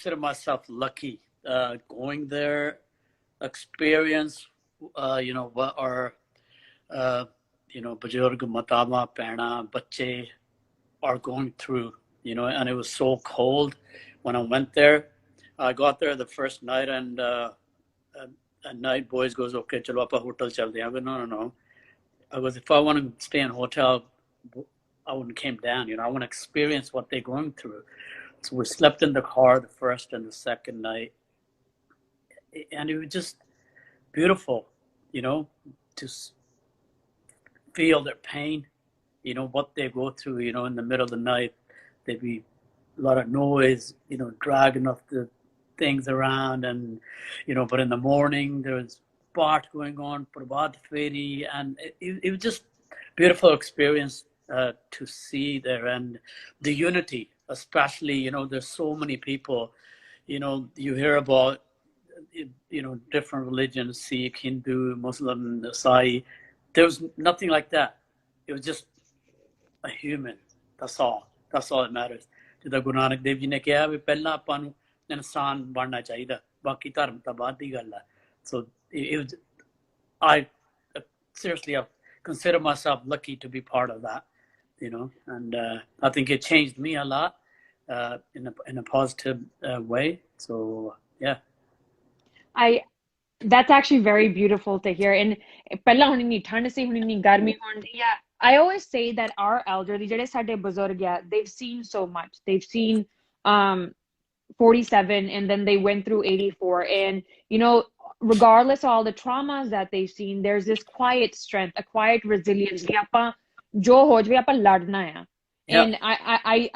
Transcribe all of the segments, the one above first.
consider myself lucky going there, experience, what our, bajurg, matama, pehna, bache are going through, and it was so cold when I went there. I got there the first night, and at night, boys goes, okay, chalo, apa hotel chalte hain. I go, no. I goes, if I want to stay in a hotel, I wouldn't came down. I want to experience what they're going through. So we slept in the car the first and the second night, and it was just beautiful, to feel their pain, what they go through, in the middle of the night. There'd be a lot of noise, dragging of the things around, and, but in the morning there was part going on, Prabhat Feri, and it was just beautiful experience to see there, and the unity, especially, there's so many people, you hear about, different religions, Sikh, Hindu, Muslim, Sai. There was nothing like that. It was just a human. That's all that matters. ਜਿੱਦਾਂ ਗੁਰੂ ਨਾਨਕ ਦੇਵ ਜੀ ਨੇ ਕਿਹਾ ਵੀ ਪਹਿਲਾਂ ਆਪਾਂ ਨੂੰ ਇਨਸਾਨ ਬਣਨਾ ਚਾਹੀਦਾ, ਬਾਕੀ ਧਰਮ ਤਾਂ ਬਾਅਦ ਦੀ ਗੱਲ ਹੈ. So it was, I seriously I consider myself lucky to be part of that, and I think it changed me a lot in a positive way. So yeah. That's actually very beautiful to hear. And ਪਹਿਲਾਂ ਹੁਣ ਇੰਨੀ ਠੰਡ ਸੀ, ਹੁਣ ਇੰਨੀ ਗਰਮੀ ਹੁੰਦੀ ਆ. I always say that our elderly, ਜਿਹੜੇ ਸਾਡੇ ਬਜ਼ੁਰਗ ਆ, they've seen so much. They've seen 47, and then they went through 84. And, regardless of all the traumas that they've seen, there's this quiet strength, a quiet resilience. ਕਿ ਆਪਾਂ ਜੋ ਹੋ ਜਾਵੇ ਆਪਾਂ ਲੜਨਾ ਆ. And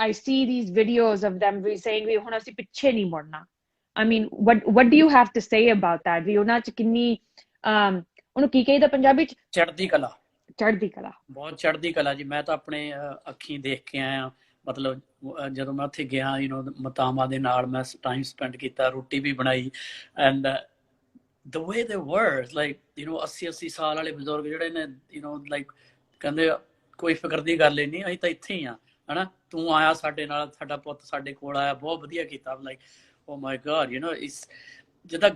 I see these videos of them saying ਵੀ ਹੁਣ ਅਸੀਂ ਪਿੱਛੇ ਨਹੀਂ ਮੁੜਨਾ. I mean, what do you have to say about that? ਵੀ ਉਹਨਾਂ ਚ ਕਿੰਨੀ ਉਹਨੂੰ ਕੀ ਕਹੀਦਾ ਪੰਜਾਬੀ ਚ? ਚੜ੍ਹਦੀ ਕਲਾ ਬਹੁਤ ਚੜ੍ਹਦੀ ਕਲਾ ਜੀ. ਮੈਂ ਤਾਂ ਆਪਣੇ ਅੱਖੀਂ ਦੇਖ ਕੇ ਆਇਆ, ਮਤਲਬ ਜਦੋਂ ਮੈਂ ਉੱਥੇ ਗਿਆ, ਮਾਤਾਵਾਂ ਦੇ ਨਾਲ ਮੈਂ ਟਾਈਮ ਸਪੈਂਡ ਕੀਤਾ, ਰੋਟੀ ਵੀ ਬਣਾਈ, and the way they were, like, 80 ਸਾਲ ਵਾਲੇ ਬਜ਼ੁਰਗ ਜਿਹੜੇ ਨੇ, like ਕਹਿੰਦੇ ਕੋਈ ਫਿਕਰ ਦੀ ਗੱਲ ਹੀ ਨਹੀਂ, ਅਸੀਂ ਤਾਂ ਇੱਥੇ ਹੀ ਆ, ਹਨਾ, ਤੂੰ ਆਇਆ ਸਾਡੇ ਨਾਲ, ਸਾਡਾ ਪੁੱਤ ਸਾਡੇ ਕੋਲ ਆਇਆ, ਬਹੁਤ ਵਧੀਆ ਕੀਤਾ. ਲਾਈਕ oh my god, ਜਿੱਦਾਂ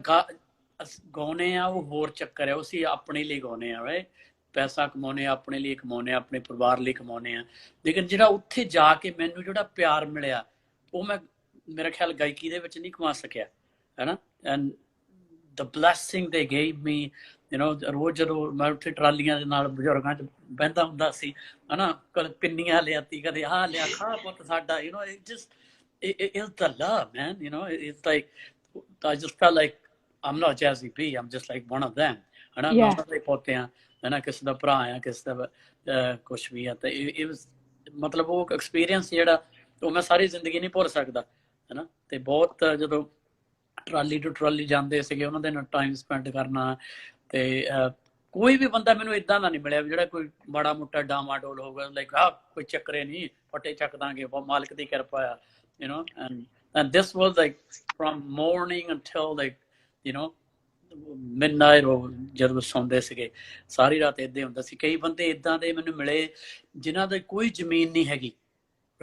ਗਾਉਣੇ ਆ ਉਹ ਹੋਰ ਚੱਕਰ ਹੈ, ਉਹ ਅਸੀਂ ਆਪਣੇ ਲਈ ਗਾਉਣੇ ਆ, ਰਾਈਟ, ਪੈਸਾ ਕਮਾਉਣੇ ਆ, ਆਪਣੇ ਲਈ ਕਮਾਉਣੇ ਆ, ਆਪਣੇ ਪਰਿਵਾਰ ਲਈ ਕਮਾਉਣੇ ਆ. ਲੇਕਿਨ ਜਿਹੜਾ ਉੱਥੇ ਜਾ ਕੇ ਮੈਨੂੰ ਜਿਹੜਾ ਪਿਆਰ ਮਿਲਿਆ, ਉਹ ਮੈਂ ਮੇਰਾ ਖਿਆਲ ਗਾਇਕੀ ਦੇ ਵਿੱਚ ਨਹੀਂ ਕਮਾ ਸਕਿਆ, ਹੈਨਾ. And the blessing they gave me, ਰੋਜ਼ ਜਦੋਂ ਮੈਂ ਉੱਥੇ ਟਰਾਲੀਆਂ ਦੇ ਨਾਲ ਬਜ਼ੁਰਗਾਂ 'ਚ ਬਹਿੰਦਾ ਹੁੰਦਾ ਸੀ, ਹਨਾ, ਕਦੇ ਪਿੰਨੀਆਂ ਲਿਆਤੀ, ਕਦੇ ਆਹ ਲਿਆ, ਖਾ ਪੁੱਤ ਸਾਡਾ, it's the love, man. It's like I just felt like I'm not Jazzy B. I'm just like one of them. And I'm not like ਪੋਤੇ ਆ, ਹਨਾ, ਕਿਸੇ ਦਾ ਭਰਾ ਆ, ਕਿਸੇ ਦਾ ਕੁਛ ਵੀ ਆ. ਤੇ it was, ਮਤਲਬ ਉਹ ਐਕਸਪੀਰੀਅੰਸ ਜਿਹੜਾ ਉਹ ਮੈਂ ਸਾਰੀ ਜ਼ਿੰਦਗੀ ਨਹੀਂ ਭੁੱਲ ਸਕਦਾ, ਹਨਾ. ਤੇ ਬਹੁਤ ਜਦੋਂ ਟਰਾਲੀ ਟੂ ਟਰਾਲੀ ਜਾਂਦੇ ਸੀਗੇ, ਉਹਨਾਂ ਦੇ ਨਾਲ ਟਾਈਮ ਸਪੈਂਡ ਕਰਨਾ, ਤੇ ਕੋਈ ਵੀ ਬੰਦਾ ਮੈਨੂੰ ਇਦਾਂ ਦਾ ਨਹੀਂ ਮਿਲਿਆ ਜਿਹੜਾ ਕੋਈ ਮਾੜਾ ਮੋਟਾ ਡਾਮਾਡੋਲ ਹੋਊਗਾ, ਲਾਈਕ ਕੋਈ ਚੱਕਰੇ ਨਹੀਂ, ਫੱਟੇ ਚੱਕ ਦਾਂਗੇ, ਮਾਲਕ ਦੀ ਕਿਰਪਾ ਆ, and this was like from morning until like midnight, or ਜਦੋਂ ਸੌਂਦੇ ਸੀਗੇ ਸਾਰੀ ਰਾਤ ਏਦਾਂ ਹੁੰਦਾ ਸੀ. ਕਈ ਬੰਦੇ ਏਦਾਂ ਦੇ ਮੈਨੂੰ ਮਿਲੇ ਜਿਨ੍ਹਾਂ ਦੀ ਕੋਈ ਜ਼ਮੀਨ ਨਹੀਂ ਹੈਗੀ,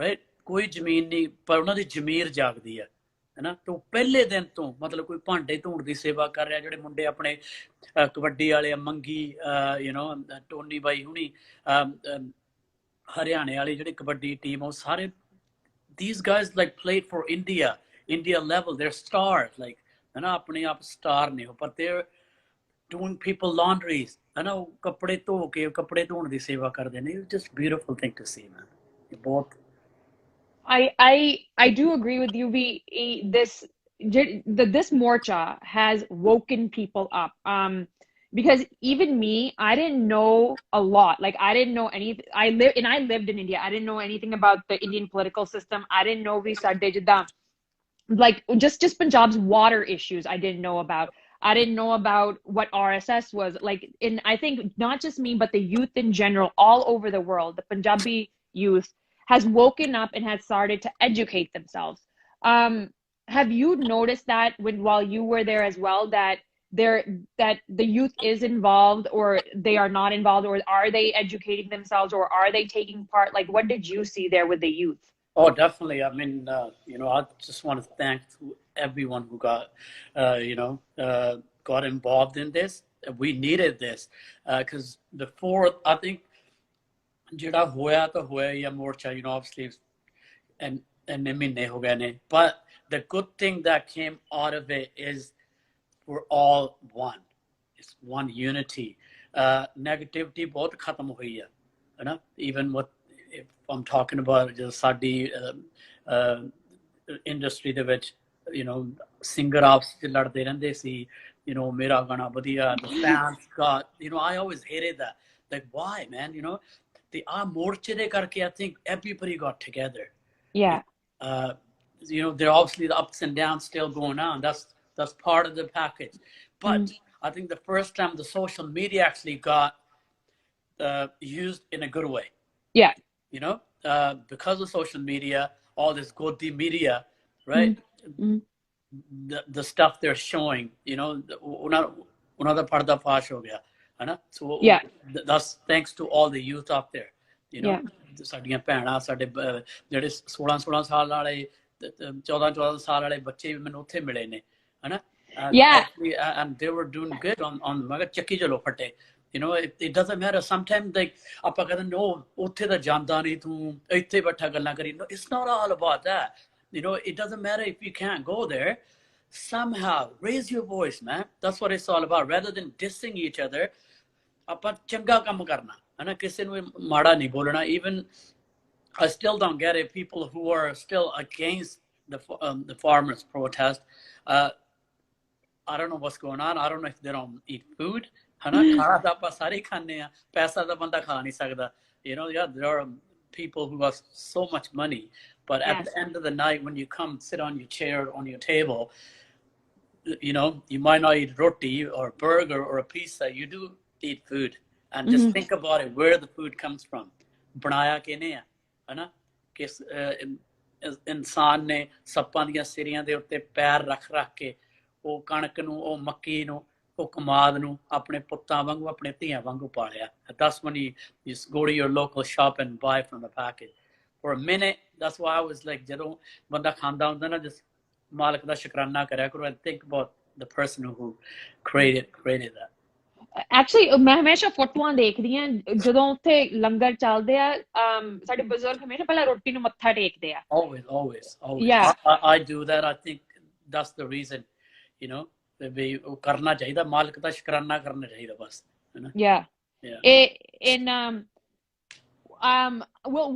ਰਾਈਟ, ਕੋਈ ਜ਼ਮੀਨ ਨਹੀਂ, ਪਰ ਉਹਨਾਂ ਦੀ ਜ਼ਮੀਰ ਜਾਗਦੀ ਆ, ਹਨਾ. ਤੇ ਪਹਿਲੇ ਦਿਨ ਤੋਂ ਮਤਲਬ ਕੋਈ ਭਾਂਡੇ ਧੋਣ ਦੀ ਸੇਵਾ ਕਰ ਰਿਹਾ, ਜਿਹੜੇ ਮੁੰਡੇ ਆਪਣੇ ਕਬੱਡੀ ਵਾਲੇ ਆ, ਮੰਗੀ, ਟੋਨੀ ਬਾਈ ਹੁਣੀ, ਹਰਿਆਣੇ ਵਾਲੀ ਜਿਹੜੀ ਕਬੱਡੀ ਟੀਮ, ਉਹ ਸਾਰੇ these guys like played for India level. They're stars, like, ਆਪਣੇ ਆਪ ਸਟਾਰ ਨੇ, ਪਰ they're doing people laundries, ਕੱਪੜੇ ਧੋ ਕੇ ਕੱਪੜੇ ਧੋਣ ਦੀ ਸੇਵਾ ਕਰਦੇ ਨੇ. It's just beautiful thing to see, man. ਬਹੁਤ I do agree with you. This morcha has woken people up. Because even me, I didn't know a lot. Like, I didn't know anything. I lived in India. I didn't know anything about the Indian political system. I didn't know like just Punjab's water issues. I didn't know about. I didn't know about what RSS was like. I think not just me, but the youth in general, all over the world, the Punjabi youth has woken up and has started to educate themselves. Have you noticed that while you were there as well, that the youth is involved, or they are not involved, or are they educating themselves, or are they taking part? Like, what did you see there with the youth? Oh, definitely. I mean, I just want to thank everyone who got involved in this. We needed this because before, I think, ਜਿਹੜਾ ਹੋਇਆ ਤਾਂ ਹੋਇਆ ਹੀ ਆ ਮੋਰਚਾ, obviously, and ਮਹੀਨੇ ਹੋ ਗਏ ਨੇ. But the good thing that came out of it is we're all one. It's one unity. Negativity ਬਹੁਤ ਖਤਮ ਹੋਈ ਆ, ਹੈ even what if I'm talking about just ਸਾਡੀ industry ਦੇ ਵਿੱਚ, singer ਆਪਸ ਚ ਲੜਦੇ ਰਹਿੰਦੇ ਸੀ, ਮੇਰਾ ਗਾਣਾ ਵਧੀਆ. The fans got, I always hated that. Like, why, man? The morche de karke, I think everybody got together. Yeah. There are obviously the ups and downs still going on. That's part of the package. But I think the first time the social media actually got used in a good way. Yeah. Because of social media, all this godi media, right? The stuff they're showing, another part of the fash ho gaya. So yeah, that's thanks to all the youth out there. ਸਾਡੀਆਂ ਭੈਣਾਂ, ਸਾਡੇ ਜਿਹੜੇ 16 ਸਾਲ ਵਾਲੇ, 14 ਸਾਲ ਵਾਲੇ ਬੱਚੇ ਵੀ ਮੈਨੂੰ ਉੱਥੇ ਮਿਲੇ ਨੇ, ਹਨਾ. And they were doing good on ਮੈਂ ਕਿਹਾ ਚੱਕੀ ਚਲੋ ਫੱਟੇ. It doesn't matter sometimes, like ਆਪਾਂ ਕਹਿੰਦੇ no ਉੱਥੇ ਤਾਂ ਜਾਂਦਾ ਨਹੀਂ ਤੂੰ, ਇੱਥੇ ਬੈਠਾ ਗੱਲਾਂ ਕਰੀ. No, it's not all about that. It doesn't matter if you can't go there. Somehow raise your voice, man. That's what it's all about. Rather than dissing each other, ਆਪਾਂ ਚੰਗਾ ਕੰਮ ਕਰਨਾ, ਹਨਾ. ਕਿਸੇ ਨੂੰ ਮਾੜਾ ਨਹੀਂ ਬੋਲਣਾ. Even I still don't get it, people who are still against the farmers protest. I don't know what's going on. I don't know if they don't eat food, ਹਨਾ. ਖਾਣਾ ਤਾਂ ਆਪਾਂ ਸਾਰੇ ਖਾਂਦੇ ਆ, ਪੈਸਾ ਤਾਂ ਬੰਦਾ ਖਾ ਨਹੀਂ ਸਕਦਾ. There are people who have so much money, but at the end of the night, when you come sit on your chair, on your table, you might not eat roti or a burger or a pizza. You do eat food, and just think about it, where the food comes from. ਬਣਾਇਆ ਕਿਹਨੇ ਆ, ਹਨਾ. ਕਿਸ ਇਨਸਾਨ ਨੇ ਸੱਪਾਂ ਦੀਆਂ ਸਿਰੀਆਂ ਦੇ ਉੱਤੇ ਪੈਰ ਰੱਖ ਕੇ ਉਹ ਕਣਕ ਨੂੰ, ਉਹ ਮੱਕੀ ਨੂੰ, ਉਹ ਕਮਾਦ ਨੂੰ ਆਪਣੇ ਪੁੱਤਾਂ ਵਾਂਗੂ, ਆਪਣੇ ਧੀਆਂ ਵਾਂਗੂ ਪਾਲਿਆ. That's when you go to your local shop and buy from the package. For a minute, that's why I was like, ਜਦੋਂ ਬੰਦਾ ਖਾਂਦਾ ਹੁੰਦਾ ਨਾ, just ਮਾਲਕ ਦਾ ਸ਼ੁਕਰਾਨਾ ਕਰਿਆ ਕਰੋ and think about the person who created that. Actually, ਮੈਂ ਹਮੇਸ਼ਾ ਫੋਟੋਆਂ ਦੇਖਦੀ ਹਾਂ ਜਦੋਂ ਉੱਥੇ ਲੰਗਰ ਚੱਲਦੇ ਆ. ਸਾਡੇ ਬਜ਼ੁਰਗ ਹਮੇਸ਼ਾ ਪਹਿਲਾਂ ਰੋਟੀ ਨੂੰ ਮੱਥਾ ਟੇਕਦੇ ਆ. Always. Yeah. I do that. I think that's the reason, ਵੀ ਉਹ ਕਰਨਾ ਚਾਹੀਦਾ. ਮਾਲਕ ਦਾ ਸ਼ੁਕਰਾਨਾ ਕਰਨਾ ਚਾਹੀਦਾ ਬਸ, ਹਨਾ. Yeah.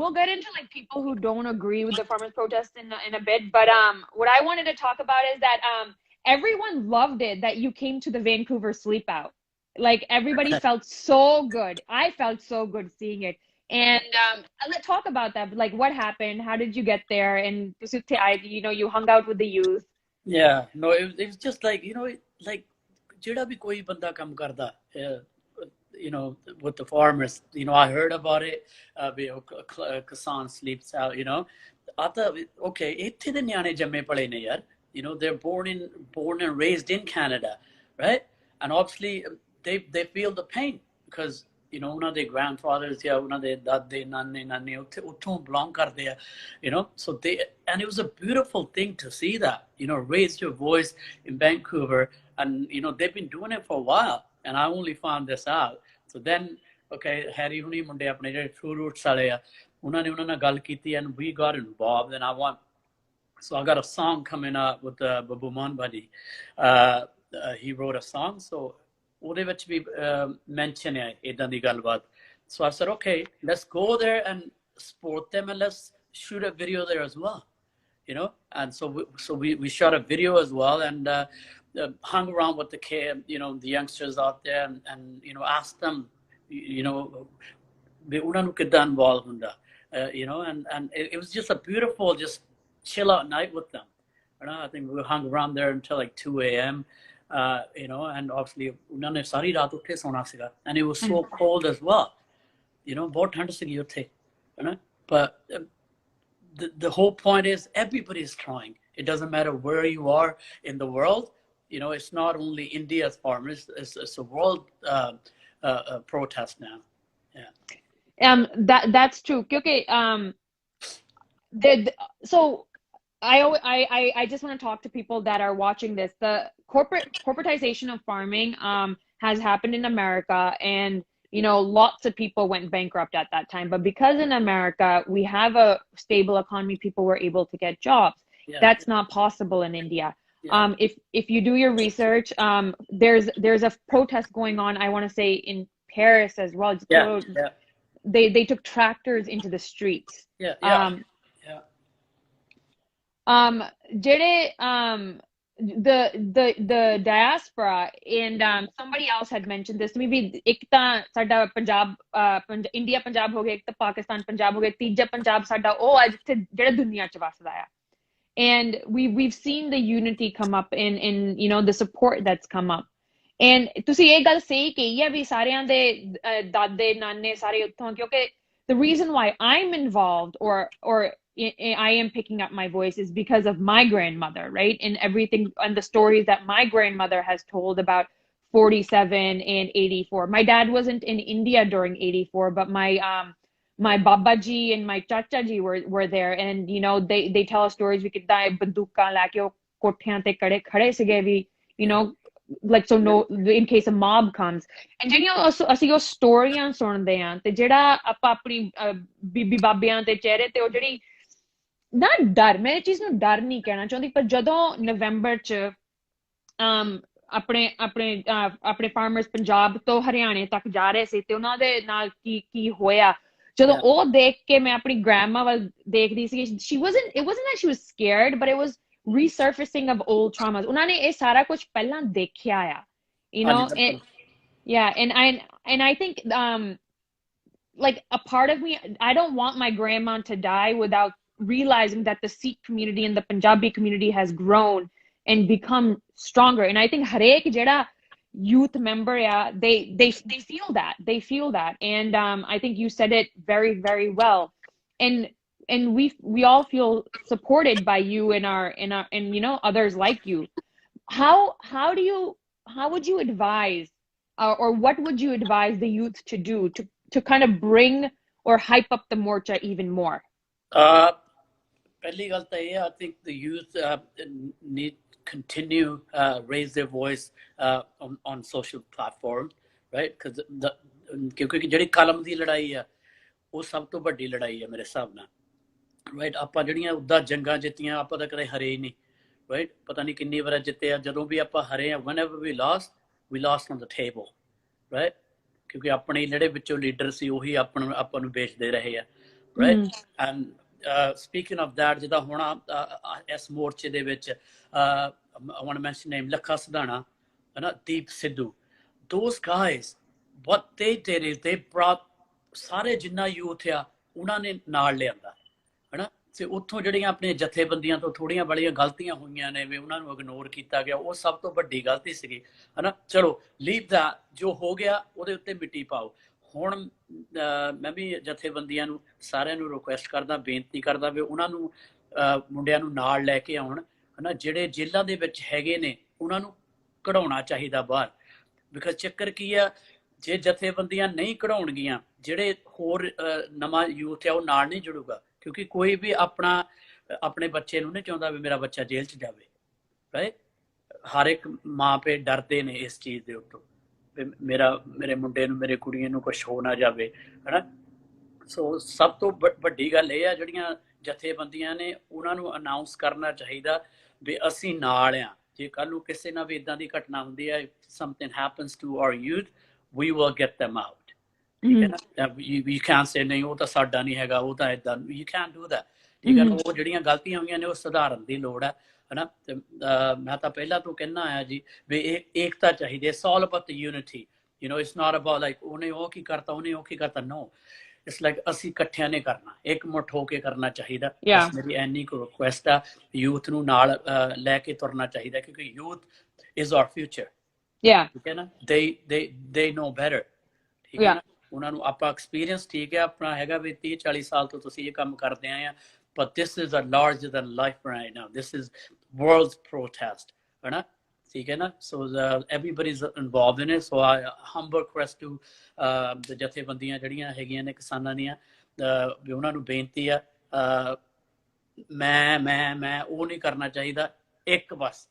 We'll get into like people who don't agree with the farmers protest in a bit, but what I wanted to talk about is that everyone loved it that you came to the Vancouver sleep out. Like everybody felt so good. I felt so good seeing it. And let's talk about that. Like what happened? How did you get there? And you hung out with the youth. Yeah, no, it was just like, like ਜਿਹੜਾ ਵੀ ਕੋਈ ਬੰਦਾ ਕੰਮ ਕਰਦਾ, with the farmers, I heard about it. Kisan sleeps out, I thought, okay, ਇੱਥੇ ਦੇ ਨਿਆਣੇ ਜੰਮੇ play ਨੇ ਯਾਰ. They're born and raised in Canada, right? And obviously they feel the pain because ਉਹਨਾਂ ਦੇ grandfathers ਜਾਂ ਉਹਨਾਂ ਦੇ ਦਾਦੇ ਨਾਨੇ ਉੱਥੋਂ belong ਕਰਦੇ ਆ, so and it was a beautiful thing to see that, raise your voice in Vancouver. And they've been doing it for a while, and I only found this out. So then, okay, Harry ਹੁਣੀ ਮੁੰਡੇ ਆਪਣੇ ਜਿਹੜੇ True Roots ਵਾਲੇ ਆ, ਉਹਨਾਂ ਨਾਲ ਗੱਲ ਕੀਤੀ and we got involved. And so I got a song coming up with Babu Manbadi. He wrote a song, so ਉਹਦੇ ਵਿੱਚ ਵੀ mention ਹੈ ਏਦਾਂ ਦੀ ਗੱਲਬਾਤ. So I said, okay, let's go there and support them, and let's shoot a video there as well, And so we shot a video as well, and hung around with the youngsters out there, and asked them, ਵੀ ਉਹਨਾਂ ਨੂੰ ਕਿੱਦਾਂ involved ਹੁੰਦਾ, and it was just a beautiful, just chill out night with them. I think we hung around there until like 2 a.m. And obviously ਉਹਨਾਂ ਨੇ ਸਾਰੀ ਰਾਤ ਉੱਥੇ ਸੌਣਾ ਸੀਗਾ, and it was so cold as well, ਬਹੁਤ ਠੰਡ ਸੀਗੀ ਉੱਥੇ, but the whole point is everybody is trying. It doesn't matter where you are in the world. It's not only India's farmers, it's a world protest now. Yeah. That's true. Okay. So I just want to talk to people that are watching this. The corporatization of farming has happened in America, and lots of people went bankrupt at that time. But because in America we have a stable economy, people were able to get jobs. Yeah. That's not possible in India. Yeah. If you do your research, there's a protest going on, I want to say in Paris as well. Yeah. Yeah. They took tractors into the streets. Yeah. Yeah. ਜਿਹੜੇ the diaspora, and somebody else had mentioned this to me, ਵੀ ਇੱਕ ਤਾਂ ਸਾਡਾ Punjab India Punjab ਹੋ ਗਿਆ, ਇੱਕ ਤਾਂ ਪਾਕਿਸਤਾਨ ਪੰਜਾਬ ਹੋ ਗਿਆ, ਤੀਜਾ ਪੰਜਾਬ ਸਾਡਾ ਉਹ ਆ ਜਿੱਥੇ ਜਿਹੜਾ ਦੁਨੀਆ 'ਚ ਵਸਦਾ ਆ. And we've seen the unity come up in the support that's come up. And ਤੁਸੀਂ ਇਹ ਗੱਲ ਸਹੀ ਕਹੀ ਹੈ ਵੀ ਸਾਰਿਆਂ ਦੇ ਦਾਦੇ ਨਾਨੇ ਸਾਰੇ ਉੱਥੋਂ, ਕਿਉਂਕਿ the reason why I'm involved or I am picking up my voice is because of my grandmother, right? And everything and the stories that my grandmother has told about 47 and 84. My dad wasn't in India during 84, but my Babaji and my Chachaji were there, and they tell us stories ਵੀ ਕਿੱਦਾਂ ਬੰਦੂਕਾਂ ਲੈ ਕੇ ਉਹ ਕੋਠਿਆਂ ਤੇ ਖੜੇ ਸੀਗੇ ਵੀ like so no in case a mob comes. And ਜਿਹੜੀਆਂ ਅਸੀਂ ਉਹ ਸਟੋਰੀਆਂ ਸੁਣਦੇ ਆਂ ਤੇ ਜਿਹੜਾ ਆਪਾਂ ਆਪਣੀ ਬੀਬੀ ਬਾਬਿਆਂ ਦੇ ਚਿਹਰੇ ਤੇ ਉਹ ਜਿਹੜੀ ਨਾ ਡਰ, ਮੈਂ ਇਹ ਚੀਜ਼ ਨੂੰ ਡਰ ਨਹੀਂ ਕਹਿਣਾ ਚਾਹੁੰਦੀ, ਪਰ ਜਦੋਂ ਨਵੰਬਰ 'ਚ ਆਪਣੇ ਫਾਰਮਰਸ ਪੰਜਾਬ ਤੋਂ ਹਰਿਆਣੇ ਤੱਕ ਜਾ ਰਹੇ ਸੀ ਤੇ ਉਹਨਾਂ ਦੇ ਨਾਲ ਕੀ ਹੋਇਆ, ਜਦੋਂ ਉਹ ਦੇਖ ਕੇ ਮੈਂ ਆਪਣੀ grandma ਵੱਲ ਦੇਖਦੀ ਸੀ, it wasn't that she was scared, but it was resurfacing of old traumas. ਉਹਨਾਂ ਨੇ ਇਹ ਸਾਰਾ ਕੁਝ ਪਹਿਲਾਂ ਦੇਖਿਆ ਆ, and I think like a part of me, I don't want my grandma to die without realizing that the Sikh community and the Punjabi community has grown and become stronger. And I think harek jeda youth member, they feel that, and I think you said it very, very well. And we all feel supported by you and others like you. How would you advise or what would you advise the youth to do to kind of bring or hype up the morcha even more? ਪਹਿਲੀ ਗੱਲ ਤਾਂ ਇਹ I think the youth need continue raise their voice on social platforms, right? Because ਕਿਉਂਕਿ ਜਿਹੜੀ ਕਲਮ ਦੀ ਲੜਾਈ ਆ ਉਹ ਸਭ ਤੋਂ ਵੱਡੀ ਲੜਾਈ ਆ ਮੇਰੇ ਹਿਸਾਬ ਨਾਲ, ਰਾਈਟ? ਆਪਾਂ ਜਿਹੜੀਆਂ ਉੱਦਾਂ ਜੰਗਾਂ ਜਿੱਤੀਆਂ ਆਪਾਂ ਤਾਂ ਕਦੇ ਹਰੇ ਹੀ ਨਹੀਂ, ਰਾਈਟ? ਪਤਾ ਨਹੀਂ ਕਿੰਨੀ ਵਾਰ ਜਿੱਤੇ ਆ, ਜਦੋਂ ਵੀ ਆਪਾਂ ਹਰੇ ਆ whenever we lost on the table, right? ਕਿਉਂਕਿ ਆਪਣੇ ਜਿਹੜੇ ਵਿੱਚੋਂ ਲੀਡਰ ਸੀ ਉਹੀ ਆਪਾਂ ਨੂੰ ਵੇਚਦੇ ਰਹੇ ਆ, right? And speaking of that, ਜਿੱਦਾਂ ਹੁਣ ਇਸ ਮੋਰਚੇ ਦੇ ਵਿੱਚ I want to mention name Lakha Sidhana, ਹਨਾ, Deep Sidhu, those guys, what they did is they brought ਸਾਰੇ ਜਿੰਨਾ ਯੂਥ ਆ ਉਹਨਾਂ ਨੇ ਨਾਲ ਲਿਆਂਦਾ, ਹਨਾ, ਤੇ ਉੱਥੋਂ ਜਿਹੜੀਆਂ ਆਪਣੀਆਂ ਜਥੇਬੰਦੀਆਂ ਤੋਂ ਥੋੜੀਆਂ ਬੜੀਆਂ ਗਲਤੀਆਂ ਹੋਈਆਂ ਨੇ ਵੀ ਉਹਨਾਂ ਨੂੰ ਇਗਨੋਰ ਕੀਤਾ ਗਿਆ, ਉਹ ਸਭ ਤੋਂ ਵੱਡੀ ਗਲਤੀ ਸੀਗੀ, ਹਨਾ। ਚਲੋ ਲੀਵ ਦਾ, ਜੋ ਹੋ ਗਿਆ ਉਹਦੇ ਉੱਤੇ ਮਿੱਟੀ ਪਾਓ। ਹੁਣ ਮੈਂ ਵੀ ਜਥੇਬੰਦੀਆਂ ਨੂੰ ਸਾਰਿਆਂ ਨੂੰ ਰਿਕੁਐਸਟ ਕਰਦਾ, ਬੇਨਤੀ ਕਰਦਾ ਵੀ ਉਹਨਾਂ ਨੂੰ ਮੁੰਡਿਆਂ ਨੂੰ ਨਾਲ ਲੈ ਕੇ ਆਉਣ, ਹਨਾ। ਜਿਹੜੇ ਜੇਲ੍ਹਾਂ ਦੇ ਵਿੱਚ ਹੈਗੇ ਨੇ ਉਹਨਾਂ ਨੂੰ ਕਢਾਉਣਾ ਚਾਹੀਦਾ ਬਾਹਰ, ਬਿਕਾਜ਼ ਚੱਕਰ ਕੀ ਆ, ਜੇ ਜਥੇਬੰਦੀਆਂ ਨਹੀਂ ਕਢਾਉਣਗੀਆਂ ਜਿਹੜੇ ਹੋਰ ਨਵਾਂ ਯੂਥ ਆ ਉਹ ਨਾਲ ਨਹੀਂ ਜੁੜੂਗਾ, ਕਿਉਂਕਿ ਕੋਈ ਵੀ ਆਪਣੇ ਬੱਚੇ ਨੂੰ ਨਹੀਂ ਚਾਹੁੰਦਾ ਵੀ ਮੇਰਾ ਬੱਚਾ ਜੇਲ੍ਹ 'ਚ ਜਾਵੇ, ਰਾਈਟ? ਹਰ ਇੱਕ ਮਾਂ ਪਿਓ ਡਰਦੇ ਨੇ ਇਸ ਚੀਜ਼ ਦੇ ਉੱਤੋਂ ਵੀ ਮੇਰੇ ਮੁੰਡੇ ਨੂੰ, ਮੇਰੇ ਕੁੜੀਆਂ ਨੂੰ ਕੁਛ ਹੋ ਨਾ ਜਾਵੇ, ਹਨਾ। ਸੋ ਸਭ ਤੋਂ ਵੱਡੀ ਗੱਲ ਇਹ ਆ, ਜਿਹੜੀਆਂ ਜਥੇਬੰਦੀਆਂ ਨੇ ਉਹਨਾਂ ਨੂੰ ਅਨਾਊਂਸ ਕਰਨਾ ਚਾਹੀਦਾ ਵੀ ਅਸੀਂ ਨਾਲ ਆ। ਜੇ ਕੱਲ ਨੂੰ ਕਿਸੇ ਨਾਲ ਵੀ ਇੱਦਾਂ ਦੀ ਘਟਨਾ ਹੁੰਦੀ ਹੈ, something happens to our youth, we will get them out, ਠੀਕ ਹੈ ਨਾ। you can't say ਨਹੀਂ ਉਹ ਤਾਂ ਸਾਡਾ ਨਹੀਂ ਹੈਗਾ, ਉਹ ਤਾਂ ਏਦਾਂ, you can't do that, ਠੀਕ ਹੈ ਨਾ। ਉਹ ਜਿਹੜੀਆਂ ਗਲਤੀਆਂ ਹੋਈਆਂ ਨੇ ਉਹ ਸੁਧਾਰਨ ਦੀ ਲੋੜ ਹੈ, ਹਨਾ। ਤੇ ਮੈਂ ਤਾਂ ਪਹਿਲਾਂ ਤੋਂ ਕਹਿਣਾ ਆਇਆ ਜੀ ਵੀ ਇਹ ਏਕਤਾ ਚਾਹੀਦੀ ਹੈ। It's all about the unity, it's not about like ਉਹਨੇ ਉਹ ਕੀ ਕਰਤਾ, ਉਹਨੇ ਉਹ ਕੀ ਕਰਤਾ, no, it's like ਅਸੀਂ ਇਕੱਠਿਆਂ ਨੇ ਕਰਨਾ, ਇੱਕ ਮੁੱਠ ਹੋ ਕੇ ਕਰਨਾ ਚਾਹੀਦਾ। ਮੇਰੀ ਇੰਨੀ ਕੁ ਰਿਕੁਐਸਟ ਆ, ਯੂਥ ਨੂੰ ਨਾਲ ਲੈ ਕੇ ਤੁਰਨਾ ਚਾਹੀਦਾ, ਕਿਉਂਕਿ ਯੂਥ is our future, ਠੀਕ ਹੈ ਨਾ। they know better, ਠੀਕ ਹੈ ਨਾ। ਉਹਨਾਂ ਨੂੰ ਆਪਾਂ ਐਕਸਪੀਰੀਅੰਸ, ਠੀਕ ਹੈ, ਆਪਣਾ ਹੈਗਾ ਵੀ 30-40 ਸਾਲ ਤੋਂ ਤੁਸੀਂ ਇਹ ਕੰਮ ਕਰਦੇ ਆਏ ਆ, but this is a larger than life right now, this is world's protest, ਹਨਾ, ਠੀਕ ਹੈ ਨਾ। so everybody's involved in it, so I humble request to ਜਥੇਬੰਦੀਆਂ ਜਿਹੜੀਆਂ ਹੈਗੀਆਂ ਨੇ ਕਿਸਾਨਾਂ ਦੀਆਂ, ਵੀ ਉਹਨਾਂ ਨੂੰ ਬੇਨਤੀ ਆ ਮੈਂ ਉਹ ਨਹੀਂ ਕਰਨਾ ਚਾਹੀਦਾ। ਇੱਕ ਬਸ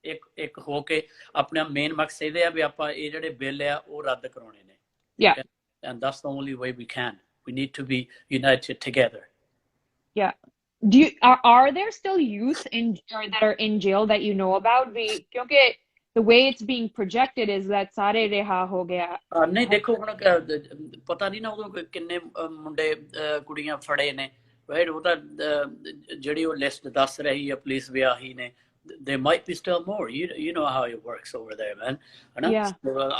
ਇੱਕ ਹੋ ਕੇ ਆਪਣਾ ਮੇਨ ਮਕਸਦ ਇਹਦੇ ਆ ਵੀ ਆਪਾਂ ਇਹ ਜਿਹੜੇ ਬਿੱਲ ਆ ਉਹ ਰੱਦ ਕਰਾਉਣੇ ਨੇ, ਠੀਕ ਹੈ। And that's the only way we can. We need to be united together. Yeah. Are there still youth in or that are in jail that you know about? Because the way it's being projected is that ਸਾਰੇ ਰਿਹਾ ਹੋ ਗਿਆ। ਨਹੀਂ ਦੇਖੋ ਹੁਣ ਪਤਾ ਨਹੀਂ ਨਾ ਉਦੋਂ ਕਿੰਨੇ ਮੁੰਡੇ ਕੁੜੀਆਂ ਫੜੇ ਨੇ, ਰਾਈਟ। ਉਹ ਤਾਂ ਜਿਹੜੀ ਉਹ ਲਿਸਟ ਦੱਸ ਰਹੀ ਹੈ ਪੁਲਿਸ ਵਿਆਹੀ ਨੇ, there might be still more. You know how it works over there, man. ਹਨਾ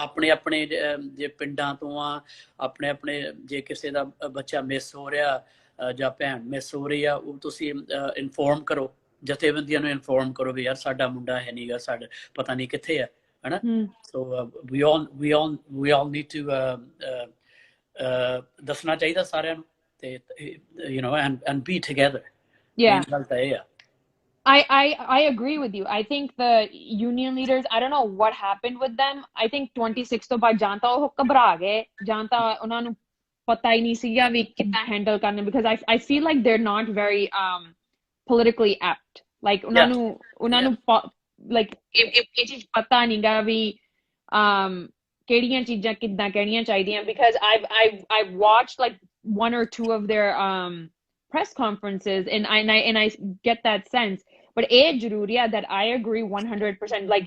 ਆਪਣੇ ਆਪਣੇ ਜੇ ਪਿੰਡਾਂ ਤੋਂ ਆ, ਆਪਣੇ ਆਪਣੇ ਜੇ ਕਿਸੇ ਦਾ ਬੱਚਾ ਮਿਸ ਹੋ ਰਿਹਾ ਜਾਂ ਭੈਣ ਮਿਸ ਹੋ ਰਹੀ ਆ, ਉਹ ਤੁਸੀਂ ਇਨਫੋਰਮ ਕਰੋ, ਜਥੇਬੰਦੀਆਂ ਨੂੰ ਇਨਫੋਰਮ ਕਰੋ ਵੀ ਯਾਰ ਸਾਡਾ ਮੁੰਡਾ ਹੈ ਨਹੀਂਗਾ, ਸਾਡਾ ਪਤਾ ਨਹੀਂ ਕਿੱਥੇ ਆ, ਹਨਾ। So we all need to ਦੱਸਣਾ ਚਾਹੀਦਾ ਸਾਰਿਆਂ ਨੂੰ, ਤੇ you know and be together. ਗੱਲ ਤਾਂ ਇਹ ਆ। I agree with you. I think the union leaders, I don't know what happened with them. I think 26 ਤੋਂ ਬਾਅਦ ਜਾਂ ਤਾਂ ਉਹ ਘਬਰਾ ਗਏ, ਜਾਂ ਤਾਂ ਉਹਨਾਂ ਨੂੰ ਪਤਾ ਹੀ ਨਹੀਂ ਸੀਗਾ ਵੀ ਕਿੱਦਾਂ ਹੈਂਡਲ ਕਰਨਾ, because I feel like they're not very politically apt. Like ਉਹਨਾਂ ਨੂੰ like ਇਹ ਚੀਜ਼ ਪਤਾ ਨਹੀਂਗਾ ਵੀ ਕਿਹੜੀਆਂ ਚੀਜ਼ਾਂ ਕਿੱਦਾਂ ਕਹਿਣੀਆਂ ਚਾਹੀਦੀਆਂ, because I've watched like one or two of their press conferences and I get that sense. But ਇਹ ਜ਼ਰੂਰੀ ਹੈ that I agree 100%. Like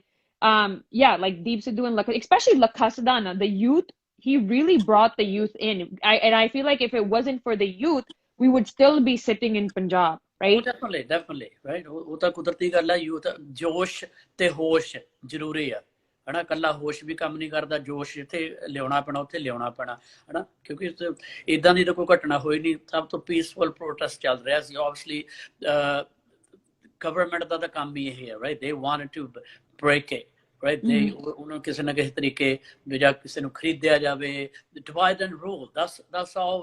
like Deep Sidhu and especially Lakha Sadhana, the youth, he really brought the youth in. And I feel like if it wasn't for the youth, we would still be sitting in Punjab, right? Definitely, right. ਉਹ ਤਾਂ ਕੁਦਰਤੀ ਗੱਲ ਹੈ। Youth ਜੋਸ਼ ਤੇ ਹੋਸ਼ ਜ਼ਰੂਰੀ ਆ, ਹਨਾ। ਕੱਲਾ ਹੋਸ਼ ਵੀ ਕੰਮ ਨਹੀਂ ਕਰਦਾ, ਜੋਸ਼ ਜਿੱਥੇ ਲਿਆਉਣਾ ਪੈਣਾ ਉੱਥੇ ਲਿਆਉਣਾ ਪੈਣਾ, ਹਨਾ। ਕਿਉਂਕਿ ਇੱਦਾਂ ਦੀ ਤਾਂ ਕੋਈ ਘਟਨਾ ਹੋਈ ਨਹੀਂ, ਸਭ ਤੋਂ ਪੀਸਫੁਲ ਪ੍ਰੋਟੈਸਟ ਚੱਲ ਰਿਹਾ ਸੀ। ਓਬਵੀਅਸਲੀ ਗਵਰਨਮੈਂਟ ਦਾ ਤਾਂ ਕੰਮ ਹੀ ਇਹ ਹੈ, right. They wanted to break it, right. ਦੇ ਉਹਨੂੰ ਕਿਸੇ ਨਾ ਕਿਸੇ ਤਰੀਕੇ ਜਾਂ ਕਿਸੇ ਨੂੰ ਖਰੀਦਿਆ ਜਾਵੇ, divide and rule, that's all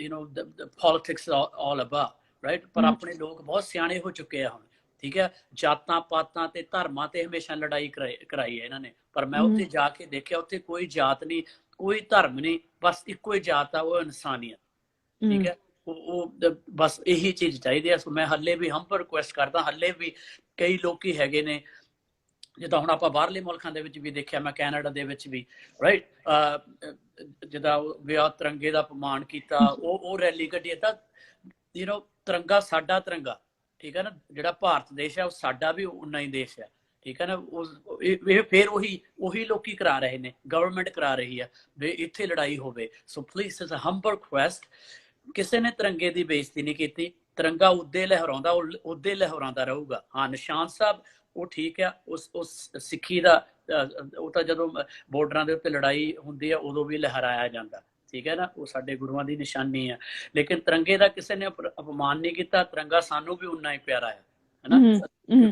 you know the politics all about, right। ਪਰ ਆਪਣੇ ਲੋਕ ਬਹੁਤ ਸਿਆਣੇ ਹੋ ਚੁੱਕੇ ਆ ਹੁਣ, ਠੀਕ ਹੈ। ਜਾਤਾਂ ਪਾਤਾਂ ਤੇ ਧਰਮਾਂ ਤੇ ਹਮੇਸ਼ਾ ਲੜਾਈ ਕਰਾਈ ਹੈ ਇਹਨਾਂ ਨੇ, ਪਰ ਮੈਂ ਉੱਥੇ ਜਾ ਕੇ ਦੇਖਿਆ ਉੱਥੇ ਕੋਈ ਜਾਤ ਨਹੀਂ, ਕੋਈ ਧਰਮ ਨਹੀਂ, ਬਸ ਇੱਕੋ ਹੀ ਜਾਤ ਆ, ਉਹ ਇਨਸਾਨੀਅਤ, ਠੀਕ ਹੈ। ਉਹ ਬਸ ਇਹੀ ਚੀਜ਼ ਚਾਹੀਦੀ ਹੈ। ਸੋ ਮੈਂ ਹੱਲੇ ਵੀ ਹੰਬਲ ਰਿਕੁਐਸਟ ਕਰਦਾ, ਹੱਲੇ ਵੀ ਕਈ ਲੋਕੀ ਹੈਗੇ ਨੇ, ਜਿੱਦਾਂ ਹੁਣ ਆਪਾਂ ਬਾਹਰਲੇ ਮੁਲਕਾਂ ਦੇ ਵਿੱਚ ਵੀ ਦੇਖਿਆ, ਮੈਂ ਕੈਨੇਡਾ ਦੇ ਵਿੱਚ ਵੀ, ਰਾਈਟ, ਜਿੱਦਾਂ ਵਿਆਹ ਤਿਰੰਗੇ ਦਾ ਅਪਮਾਨ ਕੀਤਾ, ਉਹ ਰੈਲੀ ਕੱਢੀ ਤਾਂ ਯੂ ਨੋ ਤਿਰੰਗਾ ਸਾਡਾ ਤਿਰੰਗਾ, ਠੀਕ ਹੈ ਨਾ। ਜਿਹੜਾ ਭਾਰਤ ਦੇਸ਼ ਹੈ ਉਹ ਸਾਡਾ ਵੀ ਉਨਾ ਹੀ ਦੇਸ਼ ਹੈ, ਠੀਕ ਹੈ ਨਾ। ਇਹ ਫਿਰ ਉਹੀ ਲੋਕੀ ਕਰਾ ਰਹੇ ਨੇ, ਗਵਰਨਮੈਂਟ ਕਰਾ ਰਹੀ ਹੈ ਵੀ ਇੱਥੇ ਲੜਾਈ ਹੋਵੇ। So please it's a humble request, ਕਿਸੇ ਨੇ ਤਿਰੰਗੇ ਦੀ ਬੇਇੱਜ਼ਤੀ ਨਹੀਂ ਕੀਤੀ, ਤਿਰੰਗਾ ਉੱਦੇ ਲਹਿਰਾਉਂਦਾ, ਉੱਦੇ ਲਹਿਰਾਉਂਦਾ ਰਹੂਗਾ। ਹਾਂ, ਨਿਸ਼ਾਨ ਸਾਹਿਬ ਉਹ ਠੀਕ ਆ, ਉਸ ਸਿੱਖੀ ਦਾ ਉਹ ਤਾਂ ਜਦੋਂ ਬਾਰਡਰਾਂ ਦੇ ਉੱਤੇ ਲੜਾਈ ਹੁੰਦੀ ਹੈ ਉਦੋਂ ਵੀ ਲਹਿਰਾਇਆ ਜਾਂਦਾ, ਠੀਕ ਹੈ ਨਾ। ਉਹ ਸਾਡੇ ਗੁਰੂਆਂ ਦੀ ਨਿਸ਼ਾਨੀ ਆ, ਲੇਕਿਨ ਤਿਰੰਗੇ ਦਾ ਕਿਸੇ ਨੇ ਅਪਮਾਨ ਨਹੀਂ ਕੀਤਾ। ਤਿਰੰਗਾ ਸਾਨੂੰ ਵੀ ਉਨਾ ਹੀ ਪਿਆਰਾ ਹੈ, ਹਨਾ।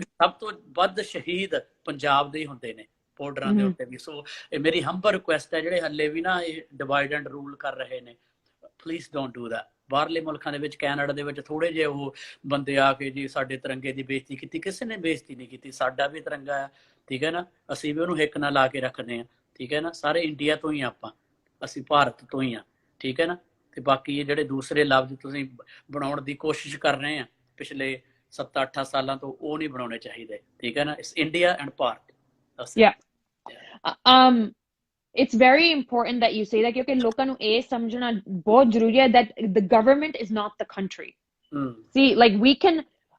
ਸਭ ਤੋਂ ਵੱਧ ਸ਼ਹੀਦ ਪੰਜਾਬ ਦੇ ਹੀ ਹੁੰਦੇ ਨੇ ਬਾਰਡਰਾਂ ਦੇ ਉੱਤੇ ਵੀ। ਸੋ ਇਹ ਮੇਰੀ ਹੰਬਲ ਰਿਕੁਐਸਟ ਹੈ, ਜਿਹੜੇ ਹੱਲੇ ਵੀ ਨਾ ਇਹ ਡਿਵਾਈਡ ਐਂਡ ਰੂਲ ਕਰ ਰਹੇ ਨੇ, ਪਲੀਜ਼ ਡੋਂਟ ਡੂ ਦੈਟ। ਬਾਹਰਲੇ ਮੁਲਕਾਂ ਦੇ ਵਿੱਚ, ਕੈਨੇਡਾ ਦੇ ਵਿੱਚ ਥੋੜੇ ਜਿਹੇ ਉਹ ਬੰਦੇ ਆ ਕੇ ਜੀ ਸਾਡੇ ਤਿਰੰਗੇ ਦੀ ਬੇਇੱਜ਼ਤੀ ਕੀਤੀ, ਕਿਸੇ ਨੇ ਬੇਇੱਜ਼ਤੀ ਨਹੀਂ ਕੀਤੀ। ਸਾਡਾ ਵੀ ਤਿਰੰਗਾ ਆ, ਠੀਕ ਹੈ ਨਾ। ਅਸੀਂ ਵੀ ਉਹਨੂੰ ਹਿੱਕ ਨਾਲ ਲਾ ਕੇ ਰੱਖਦੇ ਹਾਂ, ਠੀਕ ਹੈ ਨਾ। ਸਾਰੇ ਇੰਡੀਆ ਤੋਂ ਹੀ ਆਪਾਂ, ਅਸੀਂ ਭਾਰਤ ਤੋਂ ਹੀ ਆ, ਠੀਕ ਹੈ ਨਾ। ਤੇ ਬਾਕੀ ਇਹ ਜਿਹੜੇ ਦੂਸਰੇ ਲਫ਼ਜ਼ ਤੁਸੀਂ ਬਣਾਉਣ ਦੀ ਕੋਸ਼ਿਸ਼ ਕਰ ਰਹੇ ਆ ਪਿਛਲੇ 7-8 ਸਾਲਾਂ ਤੋਂ, ਉਹ ਨਹੀਂ ਬਣਾਉਣੇ ਚਾਹੀਦੇ, ਠੀਕ ਹੈ ਨਾ। It's India and Bharat. It's very important that you say that, because ਲੋਕਾਂ ਨੂੰ ਇਹ ਸਮਝਣਾ ਬਹੁਤ ਜ਼ਰੂਰੀ ਹੈ that the government is not the country. See, like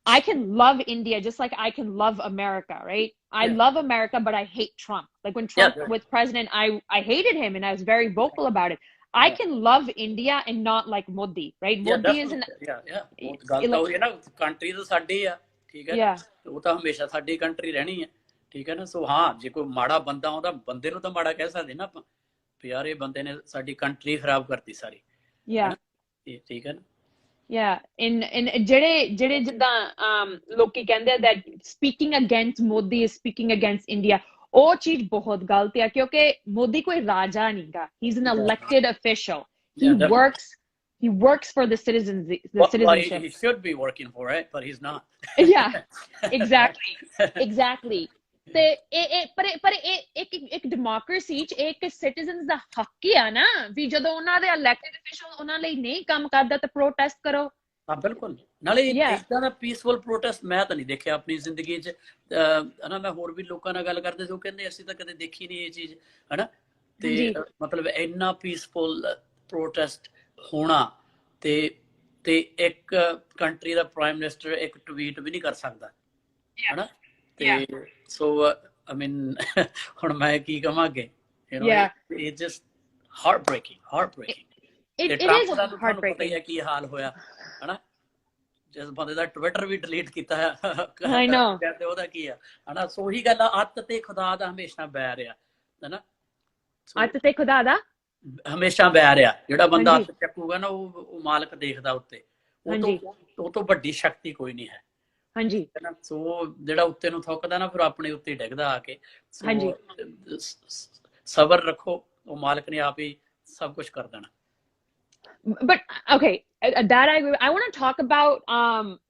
I can love India just like I can love America, right? I love America, but I hate Trump. Like when Trump was president, I hated him and I was very vocal about it. I can love India and not like Modi, right? Modi is an ਗੱਲ ਤਾਂ ਹੋਈ ਹੈ ਨਾ, country ਤਾਂ ਸਾਡੀ ਆ, ਠੀਕ ਹੈ। ਉਹ ਤਾਂ ਹਮੇਸ਼ਾ ਸਾਡੀ ਕੰਟਰੀ ਰਹਿਣੀ ਹੈ, ਠੀਕ ਹੈ ਨਾ। ਸੋ ਹਾਂ, ਜੇ ਕੋਈ ਮਾੜਾ ਬੰਦਾ ਆਉਂਦਾ, ਬੰਦੇ ਨੂੰ ਤਾਂ ਮਾੜਾ ਕਹਿ ਸਕਦੇ ਨਾ ਆਪਾਂ, ਯਾਰ ਇਹ ਬੰਦੇ ਨੇ ਸਾਡੀ ਕੰਟਰੀ ਖਰਾਬ ਕਰਤੀ ਸਾਰੀ, ਠੀਕ ਹੈ ਨਾ। in ਜਿਹੜੇ ਜਿੱਦਾਂ ਲੋਕੀ ਕਹਿੰਦੇ that speaking against Modi is speaking against India, ਉਹ ਚੀਜ਼ ਬਹੁਤ ਗਲਤ ਹੈ, ਕਿਉਂਕਿ ਮੋਦੀ ਕੋਈ ਰਾਜਾ ਨਹੀਂਗਾ, he's an elected official. He works for the citizens, the citizenship. He should be working for it, but he's not. Exactly. ਤੇ ਪਰ ਇੱਕ ਡੈਮੋਕ੍ਰੇਸੀ ਚ ਇੱਕ ਸਿਟੀਜ਼ਨਸ ਦਾ ਹੱਕ ਹੀ ਆ ਨਾ ਵੀ ਜਦੋਂ ਉਹਨਾਂ ਦੇ ਇਲੈਕਟਡ ਅਫੀਸ਼ੀਅਲ ਉਹਨਾਂ ਲਈ ਨਹੀਂ ਕੰਮ ਕਰਦਾ ਤਾਂ ਪ੍ਰੋਟੈਸਟ ਕਰੋ, ਹਾਂ ਬਿਲਕੁਲ। ਨਾਲੇ Yeah, ਇਦਾਂ ਦਾ ਪੀਸਫੁਲ ਪ੍ਰੋਟੈਸਟ ਮੈਂ ਤਾਂ ਨਹੀਂ ਦੇਖਿਆ ਆਪਣੀ ਜ਼ਿੰਦਗੀ 'ਚ। ਹਨਾ ਮੈਂ ਹੋਰ ਵੀ ਲੋਕਾਂ ਨਾਲ ਗੱਲ ਕਰਦੇ ਸੀ, ਉਹ ਕਹਿੰਦੇ ਅਸੀਂ ਤਾਂ ਕਦੇ ਦੇਖੀ ਨਹੀਂ ਇਹ ਚੀਜ਼, ਹਨਾ। ਤੇ ਹਾਂਜੀ, ਮਤਲਬ ਇੰਨਾ ਪੀਸਫੁਲ ਪ੍ਰੋਟੈਸਟ ਹੋਣਾ, ਤੇ ਤੇ ਇੱਕ ਕੰਟਰੀ ਦਾ ਪ੍ਰਾਈਮ ਮਿਨਿਸਟਰ ਇੱਕ ਟਵੀਟ ਵੀ ਨਹੀਂ ਕਰ ਸਕਦਾ, yeah, ਹਨਾ। yeah, ਤੇ ਸੋ ਆਈ ਮੀਨ ਹੁਣ ਮੈਂ ਕੀ ਕਵਾਂ ਅੱਗੇ, yeah. ਇਹ ਜਸਟ ਹਾਰਟ It, ਬ੍ਰੇਕਿੰਗ। ਤੇ it is ਟਰੰਪ ਦਾ ਤਾਂ ਤੁਹਾਨੂੰ ਪਤਾ ਹੀ heartbreaking. ਹੈ ਕੀ ਹਾਲ ਹੋਇਆ, ਹਨਾ। ਜਿਸ ਬੰਦੇ ਦਾ ਟਵਿੱਟਰ ਵੀ ਡਿਲੀਟ ਕੀਤਾ ਹੈ I know. ਕਹਿੰਦੇ ਉਹਦਾ ਕੀ ਆ, ਹਨਾ। ਸੋ ਉਹੀ ਗੱਲ ਆ, ਅੱਤ ਤੇ ਖੁਦਾ ਦਾ ਹਮੇਸ਼ਾ ਬੈਰ ਆ, ਹਨਾ। ਸੋ ਅੱਤ ਤੇ ਖੁਦਾ ਦਾ। ਹਮੇਸ਼ਾ ਬੈਰ ਆ, ਜਿਹੜਾ ਬੰਦਾ ਹਾਂਜੀ, ਹੱਥ ਚੱਕੂਗਾ ਨਾ ਉਹ ਮਾਲਕ ਦੇਖਦਾ ਉੱਤੇ, ਹਾਂਜੀ, ਉਹ ਤੋਂ ਵੱਡੀ ਸ਼ਕਤੀ ਕੋਈ ਨਹੀਂ ਹੈ, ਹਾਂਜੀ, ਹੈ ਨਾ। ਸੋ ਜਿਹੜਾ ਉੱਤੇ ਨੂੰ ਥੁੱਕਦਾ ਨਾ ਫਿਰ ਆਪਣੇ ਉੱਤੇ ਡਿੱਗਦਾ ਆ ਕੇ। ਸੋ ਹਾਂਜੀ। ਸਬਰ ਰੱਖੋ, ਉਹ ਮਾਲਕ ਨੇ ਆਪ ਹੀ ਸਭ ਕੁਝ ਕਰ ਦੇਣਾ। But okay, that I agree. I want to talk about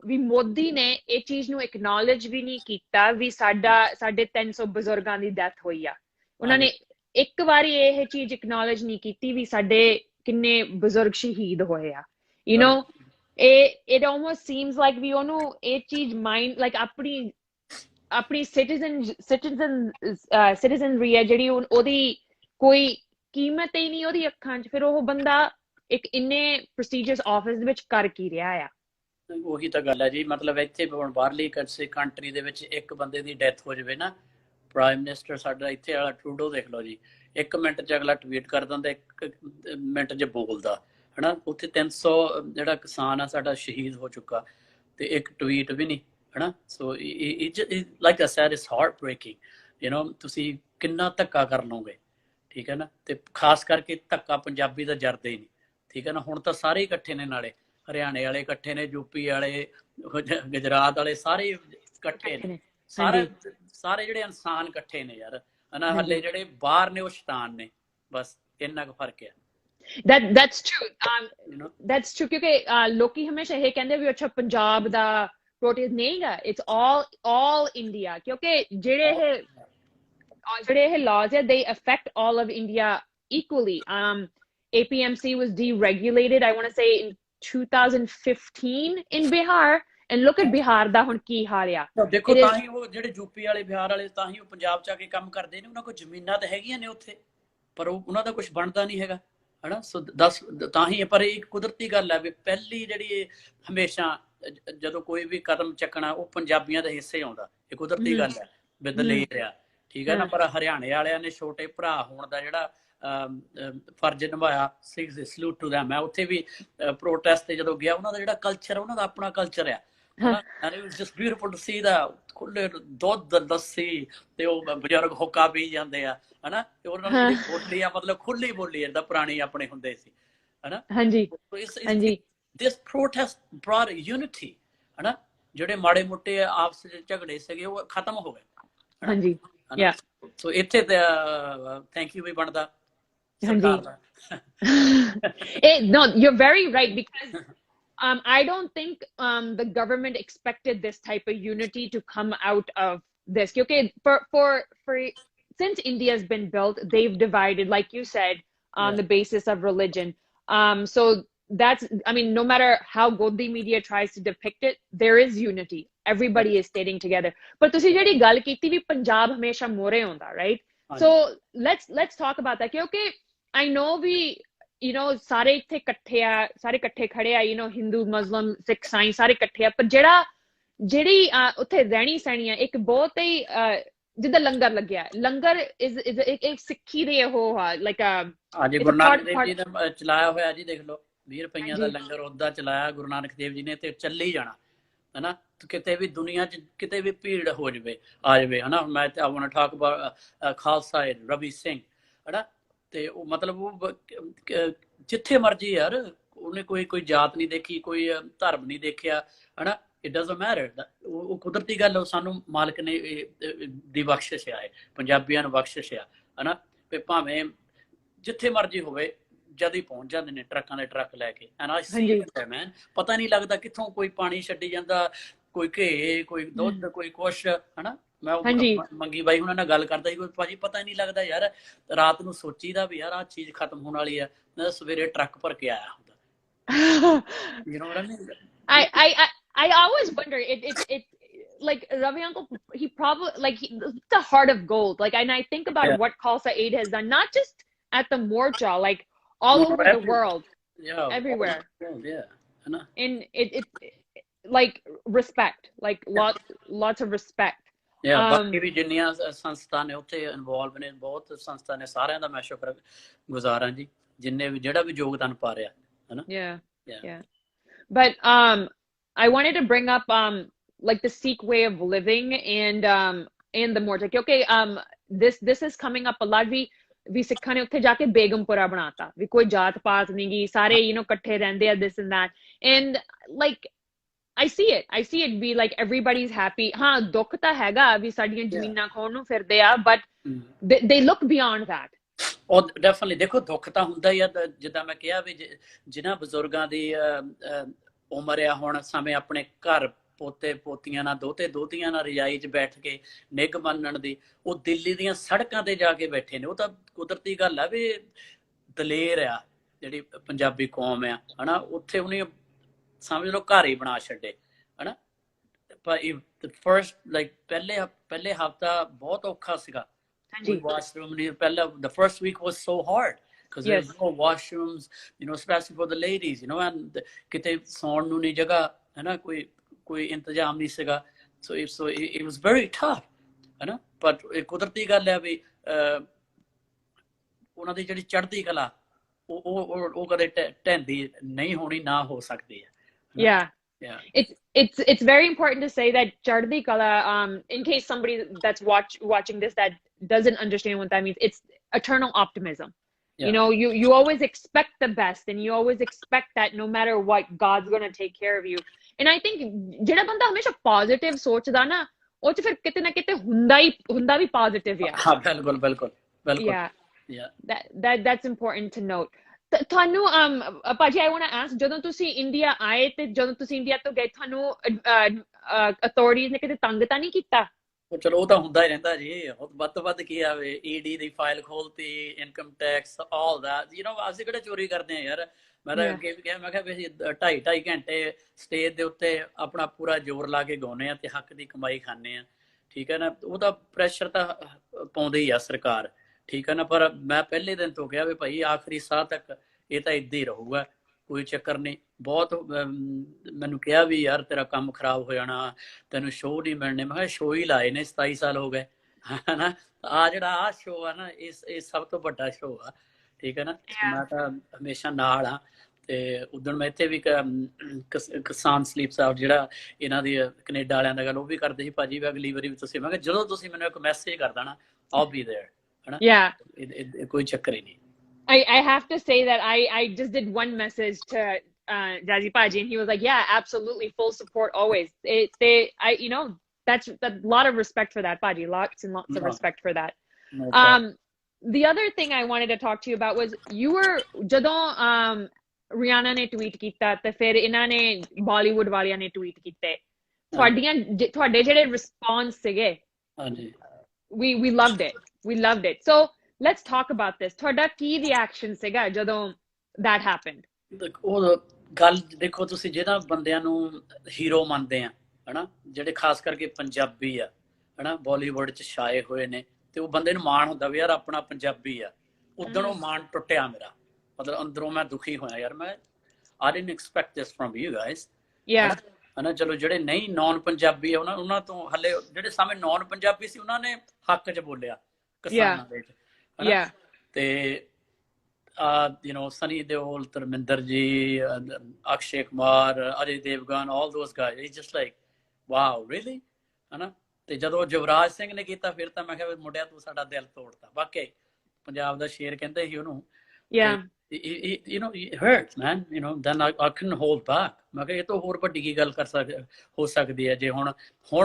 ਵੀ ਮੋਦੀ ਨੇ ਇਹ ਚੀਜ਼ ਨੂੰ acknowledge ਵੀ ਨਹੀਂ ਕੀਤਾ ਵੀ ਸਾਡੇ 300 ਬਜ਼ੁਰਗਾਂ ਦੀ ਡੈਥ ਹੋਈ ਆ। ਉਹਨਾਂ ਹਾਂਜੀ ਨੇ ਇੱਕ ਵਾਰੀ ਇਹ ਚੀਜ਼ acknowledge ਨਹੀਂ ਕੀਤੀ ਵੀ ਸਾਡੇ ਕਿੰਨੇ ਬਜ਼ੁਰਗ ਸ਼ਹੀਦ ਹੋਏ ਆ। You know, it almost seems like ਵੀ ਉਹਨੂੰ ਇਹ ਚੀਜ਼ mind like ਆਪਣੀ citizenry ਹੈ ਜਿਹੜੀ ਉਹਦੀ ਕੋਈ ਕੀਮਤ ਹੀ ਨਹੀਂ ਉਹਦੀ ਅੱਖਾਂ 'ਚ। ਫਿਰ ਉਹ ਬੰਦਾ ਇੱਕ ਇੰਨੇ ਪ੍ਰੈਸਟੀਜੀਅਸ ਆਫਿਸ ਦੇ ਵਿੱਚ ਕਰ ਕੀ ਰਿਹਾ ਆ। ਉਹੀ ਤਾਂ ਗੱਲ ਹੈ ਜੀ। ਮਤਲਬ ਇੱਥੇ ਹੁਣ ਬਾਹਰਲੀ ਕਿਸੇ ਕੰਟਰੀ ਦੇ ਵਿੱਚ ਇੱਕ ਬੰਦੇ ਦੀ ਡੈਥ ਹੋ ਜਾਵੇ ਨਾ, ਪ੍ਰਾਈਮ ਮਿਨਿਸਟਰ ਸਾਡਾ ਇੱਥੇ ਵਾਲਾ ਟਰੂਡੋ ਦੇਖ ਲਓ ਜੀ, 1 ਮਿੰਟ 'ਚ ਅਗਲਾ ਟਵੀਟ ਕਰ ਦਿੰਦਾ, 1 ਮਿੰਟ 'ਚ ਬੋਲਦਾ, ਹਨਾ। ਉੱਥੇ 300 ਜਿਹੜਾ ਕਿਸਾਨ ਆ ਸਾਡਾ ਸ਼ਹੀਦ ਹੋ ਚੁੱਕਾ, ਤੇ ਇੱਕ ਟਵੀਟ ਵੀ ਨਹੀਂ, ਹਨਾ। So like I said it's heart breaking. ਤੁਸੀਂ ਕਿੰਨਾ ਧੱਕਾ ਕਰ ਲਓਗੇ, ਠੀਕ ਹੈ ਨਾ। ਤੇ ਖਾਸ ਕਰਕੇ ਧੱਕਾ ਪੰਜਾਬੀ ਦਾ ਜਰਦਾ ਹੀ ਨਹੀਂ, ਠੀਕ ਹੈ ਨਾ। ਹੁਣ ਤਾਂ ਸਾਰੇ ਇਕੱਠੇ ਨੇ, ਨਾਲੇ ਹਰਿਆਣੇ ਵਾਲੇ ਇਕੱਠੇ ਨੇ, ਯੂਪੀ ਵਾਲੇ, ਗੁਜਰਾਤ ਵਾਲੇ, ਸਾਰੇ ਇਕੱਠੇ ਨੇ। ਸਾਰੇ ਹਾਂਜੀ, ਸਾਰੇ ਜਿਹੜੇ ਇਨਸਾਨ ਇਕੱਠੇ ਨੇ ਯਾਰ, ਹਨਾ। ਹੱਲੇ ਹਾਂਜੀ। ਜਿਹੜੇ ਬਾਹਰ ਨੇ ਉਹ ਸ਼ੈਤਾਨ ਨੇ, ਬਸ ਇੰਨਾ ਕੁ ਫਰਕ ਹੈ। That's true. You know That's true ਕਿਉਂਕਿ ਲੋਕੀ ਹਮੇਸ਼ਾ ਇਹ ਕਹਿੰਦੇ ਵੀ ਅੱਛਾ ਪੰਜਾਬ ਦਾ ਪ੍ਰੋਟੈਸਟ ਨਹੀਂਗਾ, ਇਟਸ all India ਕਿਉਂਕਿ ਜਿਹੜੇ ਇਹ laws are they affect all of India equally. APMC was deregulated, I want to say in 2015 in Bihar, and look at Bihar ਦਾ ਹੁਣ ਕੀ ਹਾਲ ਆ। ਦੇਖੋ, It ਤਾਂ is ਹੀ ਉਹ ਜਿਹੜੇ ਯੂਪੀ ਵਾਲੇ, ਬਿਹਾਰ ਵਾਲੇ, ਤਾਂ ਹੀ ਉਹ ਪੰਜਾਬ 'ਚ ਆ ਕੇ ਕੰਮ ਕਰਦੇ ਨੇ। ਉਹਨਾਂ ਕੋਲ ਜ਼ਮੀਨਾਂ ਤਾਂ ਹੈਗੀਆਂ ਨੇ ਉੱਥੇ, ਪਰ ਉਹਨਾਂ ਦਾ ਕੁਝ ਬਣਦਾ ਨਹੀਂ ਹੈਗਾ, ਹਨਾ। ਸੋ ਤਾਂ ਹੀ। ਪਰ ਇਹ ਕੁਦਰਤੀ ਗੱਲ ਹੈ ਵੀ ਪਹਿਲੀ ਜਿਹੜੀ ਹਮੇਸ਼ਾ ਜਦੋਂ ਕੋਈ ਵੀ ਕਦਮ ਚੱਕਣਾ ਉਹ ਪੰਜਾਬੀਆਂ ਦੇ ਹਿੱਸੇ ਆਉਂਦਾ, ਇਹ ਕੁਦਰਤੀ ਗੱਲ ਹੈ ਵੀ ਦਲੇਰ ਆ, ਠੀਕ ਹੈ ਨਾ। ਪਰ ਹਰਿਆਣੇ ਵਾਲਿਆਂ ਨੇ ਛੋਟੇ ਭਰਾ ਹੋਣ ਦਾ ਜਿਹੜਾ ਫਰਜ਼ ਨਿਭਾਇਆ, ਸਲੂਟ ਟੂ ਦੈਮ। ਮੈਂ ਉੱਥੇ ਵੀ ਪ੍ਰੋਟੈਸਟ ਤੇ ਜਦੋਂ ਗਿਆ, ਉਹਨਾਂ ਦਾ ਜਿਹੜਾ ਕਲਚਰ, ਉਹਨਾਂ ਦਾ ਆਪਣਾ ਕਲਚਰ ਆ, ਹਨਾ। And it was just beautiful to see ਦਾ ਖੁੱਲੇ ਦੁੱਧ, ਲੱਸੀ, ਤੇ ਉਹ ਬਜ਼ੁਰਗ ਹੁੱਕਾ ਪੀ ਜਾਂਦੇ ਆ, ਹਨਾ। ਤੇ ਉਹਨਾਂ ਦੀ ਜਿਹੜੀ ਬੋਲੀ ਆ, ਮਤਲਬ ਖੁੱਲੀ ਬੋਲੀ ਜਿੱਦਾਂ ਪੁਰਾਣੀ ਆਪਣੇ ਹੁੰਦੇ ਸੀ, ਹਨਾ। ਹਾਂਜੀ, ਹਾਂਜੀ, ਦਿਸ ਪ੍ਰੋਟੈਸਟ ਬ੍ਰੌਟ ਯੂਨਿਟੀ, ਹਨਾ। ਜਿਹੜੇ ਮਾੜੇ ਮੋਟੇ ਆਪਸ ਵਿੱਚ ਝਗੜੇ ਸੀਗੇ ਉਹ ਖਤਮ ਹੋ ਗਏ, ਹਨਾ, ਹਾਂਜੀ, ਹਨਾ। yeah, ਸੋ ਇੱਥੇ ਤੇ ਥੈਂਕ ਯੂ ਵੀ ਬਣਦਾ ਹਾਂਜੀ। ਸਰਕਾਰ ਦਾ। No, you're very right because I don't think the government expected this type of unity to come out of this. Okay, for since India's been built, they've divided, like you said, on Yeah. the basis of religion. So that's, I mean, no matter how good the media tries to depict it, there is unity. Everybody is staying together. But ਤੁਸੀਂ ਜਿਹੜੀ ਗੱਲ ਕੀਤੀ ਵੀ ਪੰਜਾਬ ਹਮੇਸ਼ਾ ਮੋਰੇ ਹੁੰਦਾ, right? So let's talk about that. Okay, I know ਸਾਰੇ ਇੱਥੇ ਇਕੱਠੇ ਆ, ਸਾਰੇ ਇਕੱਠੇ ਖੜੇ ਆ, ਹਿੰਦੂ, ਮੁਸਲਿਮ, ਸਿੱਖ, ਸਾਈ, ਸਾਰੇ ਇਕੱਠੇ ਆ। ਪਰ ਜਿਹੜੀ ਉੱਥੇ ਰਹਿਣੀ ਸਹਿਣੀ ਆ, ਇੱਕ ਬਹੁਤ ਹੀ ਜਿੱਦਾਂ ਲੰਗਰ ਲੱਗਿਆ, ਲੰਗਰ ਇੱਕ ਸਿੱਖੀ ਦੇ ਉਹ ਆ, ਲਾਈਕ ਹਾਂਜੀ, ਗੁਰੂ ਨਾਨਕ ਦੇਵ ਜੀ ਨੇ ਚਲਾਇਆ ਹੋਇਆ ਜੀ, ਦੇਖ ਲਓ 20 ਰੁਪਈਆਂ ਦਾ ਲੰਗਰ ਉਹਦਾ ਚਲਾਇਆ ਗੁਰੂ ਨਾਨਕ ਦੇਵ ਜੀ ਨੇ, ਤੇ ਚੱਲੀ ਜਾਣਾ, ਹਨਾ। ਕਿਤੇ ਵੀ ਦੁਨੀਆ 'ਚ ਕਿਤੇ ਵੀ ਭੀੜ ਹੋ ਜਾਵੇ, ਆ ਜਾਵੇ, ਹਨਾ। ਮੈਂ I want to talk about Khalsa Ravi Singh, ਹਨਾ। ਤੇ ਉਹ ਮਤਲਬ ਉਹ ਜਿੱਥੇ ਮਰਜੀ ਯਾਰ, ਉਹਨੇ ਕੋਈ ਜਾਤ ਨਹੀਂ ਦੇਖੀ, ਕੋਈ ਧਰਮ ਨਹੀਂ ਦੇਖਿਆ, ਹਨਾ। It doesn't matter. ਉਹ ਕੁਦਰਤੀ ਗੱਲ, ਉਹ ਸਾਨੂੰ ਮਾਲਕ ਨੇ ਦੀ ਬਖਸ਼ਿਸ਼ ਆ, ਪੰਜਾਬੀਆਂ ਨੂੰ ਬਖਸ਼ਿਸ਼ ਆ, ਹਨਾ। ਤੇ ਭਾਵੇਂ ਜਿੱਥੇ ਮਰਜੀ ਹੋਵੇ, ਜਦ ਹੀ ਪਹੁੰਚ ਜਾਂਦੇ ਨੇ ਟਰੱਕਾਂ ਦੇ ਟਰੱਕ ਲੈ ਕੇ। ਐਂਡ ਆਈ ਸੀ ਇਟ ਮੈਨ, ਪਤਾ ਨਹੀਂ ਲੱਗਦਾ ਕਿੱਥੋਂ ਕੋਈ ਪਾਣੀ ਛੱਡੀ ਜਾਂਦਾ, ਕੋਈ ਘੇ, ਕੋਈ ਦੁੱਧ, ਕੋਈ ਕੁਛ, ਹਨਾ। ਮੈਂ ਮੰਗੀ ਬਾਈ ਉਹਨਾਂ ਨਾਲ ਗੱਲ ਕਰਦਾ ਸੀ, ਕੋਈ ਭਾਜੀ ਪਤਾ ਹੀ ਨਹੀਂ ਲੱਗਦਾ ਯਾਰ। ਰਾਤ ਨੂੰ ਸੋਚੀਦਾ ਵੀ ਯਾਰ ਆਹ ਚੀਜ਼ ਖਤਮ ਹੋਣ ਵਾਲੀ ਆ, ਸਵੇਰੇ ਟਰੱਕ ਭਰ ਕੇ ਆਇਆ ਹੁੰਦਾ। I always wonder it like Ravi uncle, he probably like it's a heart of gold. Like, and I think about Yeah. what Khalsa Aid has done, not just at the Morcha, like all No, over the everywhere. world, Yeah, all over everywhere. the world, yeah. है ना? And like respect, like Yeah. lots of respect. Yeah, ਬਾਕੀ ਵੀ ਜਿੰਨੀਆਂ ਸੰਸਥਾ ਨੇ ਉੱਥੇ involve ਨੇ, ਬਹੁਤ ਸੰਸਥਾ ਨੇ, ਸਾਰਿਆਂ ਦਾ ਮੈਂ ਸ਼ੁਕਰ ਗੁਜ਼ਾਰ ਹਾਂ ਜੀ, ਜਿੰਨੇ ਵੀ ਜਿਹੜਾ ਵੀ ਯੋਗਦਾਨ ਪਾ ਰਿਹਾ ਹੈ ਨਾ। Yeah, Yeah. yeah. But I wanted to bring up like the Sikh way of living and the Morcha. Okay, this is coming up a lot. ਵੀ ਸਿੱਖਾਂ ਨੇ ਉੱਥੇ ਜਾ ਕੇ ਬੇਗਮਪੁਰਾ ਬਣਾਤਾ, ਵੀ ਕੋਈ ਜਾਤ ਪਾਤ ਨਹੀਂ ਗੀ, ਸਾਰੇ ਇਕੱਠੇ ਰਹਿੰਦੇ ਆ, this and that. And like I see it be like everybody's happy. ਹਾਂ, ਦੁੱਖ ਤਾਂ ਹੈਗਾ ਵੀ ਸਾਡੀਆਂ ਜ਼ਮੀਨਾਂ ਖੋਣ ਨੂੰ ਫਿਰਦੇ ਆ, but they look beyond that. ਉਹ ਡੈਫੀਨਿਟਲੀ ਦੇਖੋ, ਦੁੱਖ ਤਾਂ ਹੁੰਦਾ ਹੀ ਆ, ਜਿੱਦਾਂ ਮੈਂ ਕਿਹਾ ਵੀ ਜਿਨ੍ਹਾਂ ਬਜ਼ੁਰਗਾਂ ਦੀ ਉਮਰ ਆ ਹੁਣ, ਸਮੇਂ ਆਪਣੇ ਘਰ ਪੋਤੇ ਪੋਤੀਆਂ ਨਾਲ, ਦੋਤੇ ਦੋਤੀਆਂ ਨਾਲ ਰਜਾਈ 'ਚ ਬੈਠ ਕੇ ਨਿੱਘ ਮੰਨਣ ਦੀ, ਉਹ ਦਿੱਲੀ ਦੀਆਂ ਸੜਕਾਂ ਤੇ ਜਾ ਕੇ ਬੈਠੇ ਨੇ। ਉਹ ਤਾਂ ਕੁਦਰਤੀ ਗੱਲ ਆ ਵੀ ਦਲੇਰ ਆ ਜਿਹੜੀ ਪੰਜਾਬੀ ਕੌਮ ਆ, ਹਨਾ। ਉੱਥੇ ਉਹਨੇ ਸਮਝ ਲਓ ਘਰ ਹੀ ਬਣਾ ਛੱਡੇ, ਹਨਾ। ਪਰ ਫਰਸਟ ਲਾਈਕ ਪਹਿਲੇ ਹਫਤਾ ਬਹੁਤ ਔਖਾ ਸੀਗਾ। Washroom, the first week was so hard because there was no washrooms, especially for the ladies, and ਕਿਤੇ ਸੌਣ ਨੂੰ ਨਹੀਂ ਜਗ੍ਹਾ, ਹੈ ਨਾ, ਕੋਈ ਇੰਤਜ਼ਾਮ ਨਹੀਂ ਸੀਗਾ। so it was very tough, ਹੈ ਨਾ। ਪਰ ਕੁਦਰਤੀ ਗੱਲ ਹੈ ਵੀ ਉਹਨਾਂ ਦੀ ਜਿਹੜੀ ਚੜ੍ਹਦੀ ਕਲਾ ਉਹ ਕਦੇ ਢਹਿੰਦੀ ਨਹੀਂ ਹੋਣੀ, ਨਾ ਹੋ ਸਕਦੀ ਹੈ। Yeah. It's very important to say that Chardhi Kala, in case somebody that's watching this that doesn't understand what that means, it's eternal optimism. Yeah. You always expect the best, and you always expect that no matter what, God's going to take care of you. And I think ਜਿਹੜਾ ਬੰਦਾ ਹਮੇਸ਼ਾ positive ਸੋਚਦਾ ਨਾ, ਉਹ 'ਚ ਫਿਰ ਕਿਤੇ ਨਾ ਕਿਤੇ ਹੁੰਦਾ ਵੀ positive ਆ। ਹਾਂ, ਬਿਲਕੁਲ। Yeah. That's important to note. ਤੁਹਾਨੂੰ ਭਾਜੀ, I want to ask, ਜਦੋਂ ਤੁਸੀਂ ਇੰਡੀਆ ਆਏ ਤੇ ਜਦੋਂ ਤੁਸੀਂ ਇੰਡੀਆ ਤੋਂ ਗਏ, ਤੁਹਾਨੂੰ ਅਥਾਰਟੀਜ਼ ਨੇ ਕਿਤੇ ਤੰਗ ਤਾਂ ਨਹੀਂ ਕੀਤਾ? ਚਲੋ ਉਹ ਤਾਂ ਹੁੰਦਾ ਹੀ ਰਹਿੰਦਾ ਜੀ, ਵੱਧ ਤੋਂ ਵੱਧ ਕੀ ਆਵੇ, ਈਡੀ ਦੀ ਫਾਈਲ ਖੋਲਤੀ, ਇਨਕਮ ਟੈਕਸ, ਆਲ ਦੈਟ, ਅਸੀਂ ਕਿਹੜੇ ਚੋਰੀ ਕਰਦੇ ਆ ਯਾਰ। ਮੈਂ ਤਾਂ ਅੱਗੇ ਵੀ ਕਿਹਾ, ਮੈਂ ਕਿਹਾ ਵੀ ਅਸੀਂ 2.5 ਘੰਟੇ ਸਟੇਜ ਦੇ ਉੱਤੇ ਆਪਣਾ ਪੂਰਾ ਜ਼ੋਰ ਲਾ ਕੇ ਗਾਉਂਦੇ ਆ ਤੇ ਹੱਕ ਦੀ ਕਮਾਈ ਖਾਂਦੇ ਆ, ਠੀਕ ਹੈ ਨਾ। ਉਹਦਾ ਪ੍ਰੈਸ਼ਰ ਤਾਂ ਪਾਉਂਦੀ ਆ ਸਰਕਾਰ, ਠੀਕ ਹੈ ਨਾ। ਪਰ ਮੈਂ ਪਹਿਲੇ ਦਿਨ ਤੋਂ ਕਿਹਾ ਵੀ ਭਾਈ ਆਖਰੀ ਸਾਹ ਤੱਕ ਇਹ ਤਾਂ ਇੱਦਾਂ ਹੀ ਰਹੂਗਾ, ਕੋਈ ਚੱਕਰ ਨਹੀਂ। ਬਹੁਤ ਮੈਨੂੰ ਕਿਹਾ ਵੀ ਯਾਰ ਤੇਰਾ ਕੰਮ ਖਰਾਬ ਹੋ ਜਾਣਾ, ਤੈਨੂੰ ਸ਼ੋਅ ਨਹੀਂ ਮਿਲਣੇ। ਮੈਂ ਕਿਹਾ ਸ਼ੋਅ ਹੀ ਲਾਏ ਨੇ, 27 ਸਾਲ ਹੋ ਗਏ, ਹੈ ਨਾ। ਜਿਹੜਾ ਸ਼ੋਅ ਆ ਨਾ, ਇਹ ਸਭ ਤੋਂ ਵੱਡਾ ਸ਼ੋਅ ਆ, ਠੀਕ ਹੈ ਨਾ। ਮੈਂ ਤਾਂ ਹਮੇਸ਼ਾ ਨਾਲ ਆ। ਤੇ ਉਦੋਂ ਮੈਂ ਇੱਥੇ ਵੀ ਕਿਸਾਨ ਸਲੀਪਸ ਆਊਟ, ਜਿਹੜਾ ਇਹਨਾਂ ਦੀ ਕੈਨੇਡਾ ਵਾਲਿਆਂ ਦਾ ਗੱਲ, ਉਹ ਵੀ ਕਰਦੇ ਸੀ, ਭਾਜੀ ਵੀ ਅਗਲੀ ਵਾਰੀ ਵੀ ਤੁਸੀਂ, ਮੈਂ ਕਿਹਾ ਜਦੋਂ ਤੁਸੀਂ ਮੈਨੂੰ ਇੱਕ ਮੈਸੇਜ ਕਰ ਦੇਣਾ, I'll be there, ਹੈ ਨਾ। ਕੋਈ ਚੱਕਰ ਹੀ ਨਹੀਂ। I have to say that I just did one message to Jazzy Paji, and he was like, yeah, absolutely, full support always. That's a lot of respect for that, Paji. Lots and lots of respect for that. The other thing I wanted to talk to you about was you were ਜਦੋਂ Rihanna ਨੇ tweet ਕੀਤਾ ਤੇ ਫਿਰ ਇਹਨਾਂ ਨੇ Bollywood ਵਾਲਿਆਂ ਨੇ tweet ਕੀਤੇ, ਤੁਹਾਡੇ ਜਿਹੜੇ response ਸੀਗੇ, ਹਾਂਜੀ, we loved it. So let's talk about this. ਤੁਹਾਡਾ ਕੀ reaction ਸੀਗਾ ਜਦੋਂ that happened? ਉਹ ਗੱਲ ਦੇਖੋ, ਤੁਸੀਂ ਜਿਹੜਾ ਬੰਦਿਆਂ ਨੂੰ ਹੀਰੋ ਮੰਨਦੇ ਆ, ਹਨਾ, ਜਿਹੜੇ ਖਾਸ ਕਰਕੇ ਪੰਜਾਬੀ ਆ, ਹਨਾ, ਬਾਲੀਵੁੱਡ 'ਚ ਛਾਏ ਹੋਏ ਨੇ, ਤੇ ਉਹ ਬੰਦੇ ਨੂੰ ਮਾਣ ਹੁੰਦਾ ਵੀ ਯਾਰ ਆਪਣਾ ਪੰਜਾਬੀ ਆ। ਉਦੋਂ ਉਹ ਮਾਣ ਟੁੱਟਿਆ ਮੇਰਾ, ਮਤਲਬ ਅੰਦਰੋਂ ਮੈਂ ਦੁਖੀ ਹੋਇਆ ਯਾਰ। ਮੈਂ I didn't expect this from you guys. ਹਨਾ, ਚਲੋ ਜਿਹੜੇ ਨਹੀਂ ਨੌਨ ਪੰਜਾਬੀ ਆ, ਉਹਨਾਂ ਤੋਂ ਹਲੇ ਜਿਹੜੇ ਸਾਹਮਣੇ ਨੌਨ ਪੰਜਾਬੀ ਸੀ, ਉਹਨਾਂ ਨੇ ਹੱਕ 'ਚ ਬੋਲਿਆ ਕਿਸਾਨਾਂ ਦੇ 'ਚ, ਹਨਾ। ਤੇ Sunny Deol, Dharminder ji, Akshay Kumar, Ajay Devgan, all those guys, it's just like, wow, really, ਹੈ ਨਾ। ਤੇ ਜਦੋਂ ਯੁਵਰਾਜ ਸਿੰਘ ਨੇ ਕੀਤਾ, ਫਿਰ ਤਾਂ ਮੈਂ ਕਿਹਾ ਮੁੰਡਿਆ ਤੂੰ ਸਾਡਾ ਦਿਲ ਤੋੜਤਾ। ਵਾਕਈ ਪੰਜਾਬ ਦਾ ਸ਼ੇਰ ਕਹਿੰਦੇ ਸੀ ਉਹਨੂੰ। it hurts, man, then I couldn't hold back. ਮੈਂ ਕਿਹਾ ਇਹ ਤੋਂ ਹੋਰ ਵੱਡੀ ਕੀ ਗੱਲ ਹੋ ਸਕਦੀ ਹੈ, ਜੇ ਹੁਣ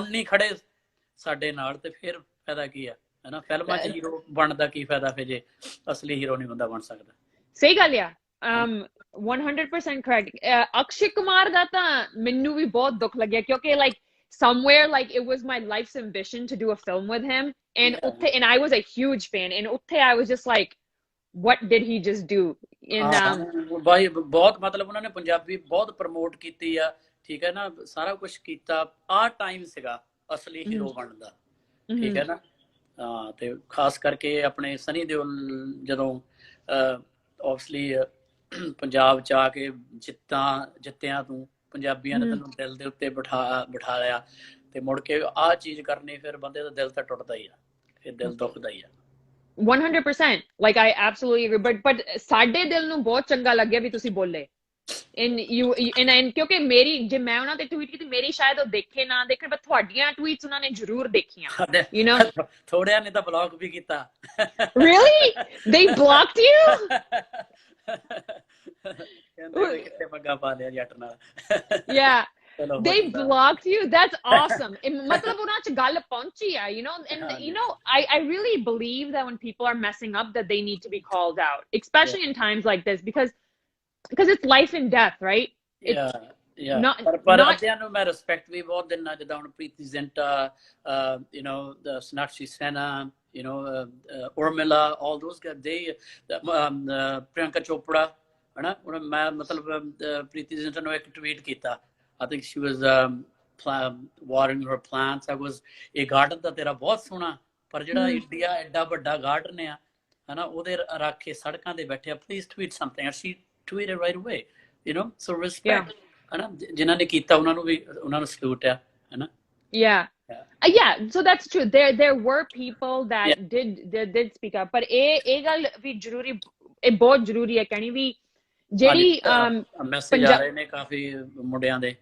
ਨਹੀਂ ਖੜੇ ਸਾਡੇ ਨਾਲ, ਤੇ ਫਿਰ ਫਾਇਦਾ ਕੀ ਆ, ਹੈ ਨਾ। ਫਿਲਮਾਂ 'ਚ ਹੀਰੋ ਬਣਦਾ ਕੀ ਫਾਇਦਾ ਫਿਰ, ਜੇ ਅਸਲੀ ਹੀਰੋ ਨਹੀਂ ਬੰਦਾ ਬਣ ਸਕਦਾ। ਸਹੀ ਗੱਲ ਆ, 100% correct. ਅਕਸ਼ੇ ਕੁਮਾਰ ਦਾ ਤਾਂ ਮੈਨੂੰ ਵੀ ਬਹੁਤ ਦੁੱਖ ਲੱਗਿਆ, ਕਿਉਂਕਿ like somewhere like it was my life's ambition to do a film with him, and I was a huge fan, and I was just like, what did he just do? ਬਾਈ ਬਹੁਤ ਮਤਲਬ ਉਹਨਾਂ ਨੇ ਪੰਜਾਬੀ ਬਹੁਤ ਪ੍ਰਮੋਟ ਕੀਤੀ ਆ, ਠੀਕ ਹੈ ਨਾ, ਸਾਰਾ ਕੁਝ ਕੀਤਾ। ਆ ਟਾਈਮ ਸੀਗਾ ਅਸਲੀ ਹੀਰੋ ਬਣਨ ਦਾ, ਠੀਕ ਹੈ ਨਾ। ਤੇ ਖਾਸ ਕਰਕੇ ਆਪਣੇ ਸਨੀ ਦਿਓਲ ਜਦੋਂ ਓਬਵੀਅਸਲੀ ਪੰਜਾਬ ਚ ਆ ਕੇ ਜਿੱਤਿਆ ਤੂੰ, ਪੰਜਾਬੀਆਂ ਨੇ ਤੈਨੂੰ ਦਿਲ ਦੇ ਉੱਤੇ ਬਿਠਾ ਲਿਆ, ਤੇ ਮੁੜ ਕੇ ਆਹ ਚੀਜ਼ ਕਰਨੀ, ਫਿਰ ਬੰਦੇ ਦਾ ਦਿਲ ਤਾਂ ਟੁੱਟਦਾ ਹੀ ਆ, ਫਿਰ ਦਿਲ ਦੁਖਦਾ ਹੀ ਆ। 100%, like I absolutely agree, but ਸਾਡੇ ਦਿਲ ਨੂੰ ਬਹੁਤ ਚੰਗਾ ਲੱਗਿਆ ਵੀ ਤੁਸੀਂ ਬੋਲੇ in ਕਿਉਂਕਿ ਮੇਰੀ ਜੇ ਮੈਂ ਉਹਨਾਂ ਤੇ ਟਵੀਟ ਕੀਤੀ, ਮੇਰੀ ਸ਼ਾਇਦ ਉਹ ਦੇਖੇ ਨਾ ਦੇਖੇ, ਪਰ ਤੁਹਾਡੀਆਂ ਟਵੀਟਸ ਉਹਨਾਂ ਨੇ ਜ਼ਰੂਰ ਦੇਖੀਆਂ, you know। ਥੋੜਿਆਂ ਨੇ ਤਾਂ ਬਲੌਕ ਵੀ ਕੀਤਾ। Really? They blocked you? ਕਹਿੰਦੇ ਕਿੱਥੇ ਪੰਗਾ ਪਾ ਲਿਆ ਜੱਟ ਨਾਲ। Yeah. They blocked you? That's awesome. matlab ਉਹਨਾਂ ਚ ਗੱਲ ਪਹੁੰਚੀ ਆ, you know, and you know, I really believe that when people are messing up that they need to be called out, especially in times like this, because it's life and death, right? ਪਰ ਅੱਧਿਆਂ ਨੂੰ ਮੈਂ respect ਵੀ ਬਹੁਤ ਦਿੰਦਾ, ਜਿੱਦਾਂ ਹੁਣ Preeti Zinta, you know, the Sonakshi Sinha, you know, Urmila, all those guys, they Priyanka Chopra, ਹਨਾ। ਹੁਣ ਮੈਂ ਮਤਲਬ ਪ੍ਰੀਤੀ ਜ਼ਿੰਟਾ ਨੂੰ ਇੱਕ ਟਵੀਟ ਕੀਤਾ, I think she was watering her plants. I was, ਇਹ ਗਾਰਡਨ ਤਾਂ ਤੇਰਾ ਬਹੁਤ ਸੋਹਣਾ, ਪਰ ਜਿਹੜਾ ਇੰਡੀਆ ਐਡਾ ਵੱਡਾ ਗਾਰਡਨ ਆ, ਹਨਾ, ਉਹਦੇ ਰੱਖ ਕੇ ਸੜਕਾਂ ਤੇ ਬੈਠੇ ਆ, please tweet something, and she tweeted right away, you know, so respect, ਹਨਾ। ਜਿਨ੍ਹਾਂ ਨੇ ਕੀਤਾ ਉਹਨਾਂ ਨੂੰ ਵੀ, ਉਹਨਾਂ ਨੂੰ ਸਲੂਟ ਆ, ਹਨਾ। Yeah, so that's true. There were people that did speak up, but ਇਹ ਗੱਲ ਵੀ ਜ਼ਰੂਰੀ, ਇਹ ਬਹੁਤ ਜ਼ਰੂਰੀ ਹੈ ਕਹਿਣੀ ਵੀ, ਜਿਹੜੀ ਮੈਸੇਜ ਆ ਰਹੇ ਨੇ ਕਾਫੀ ਮੁੰਡਿਆਂ ਦੇ,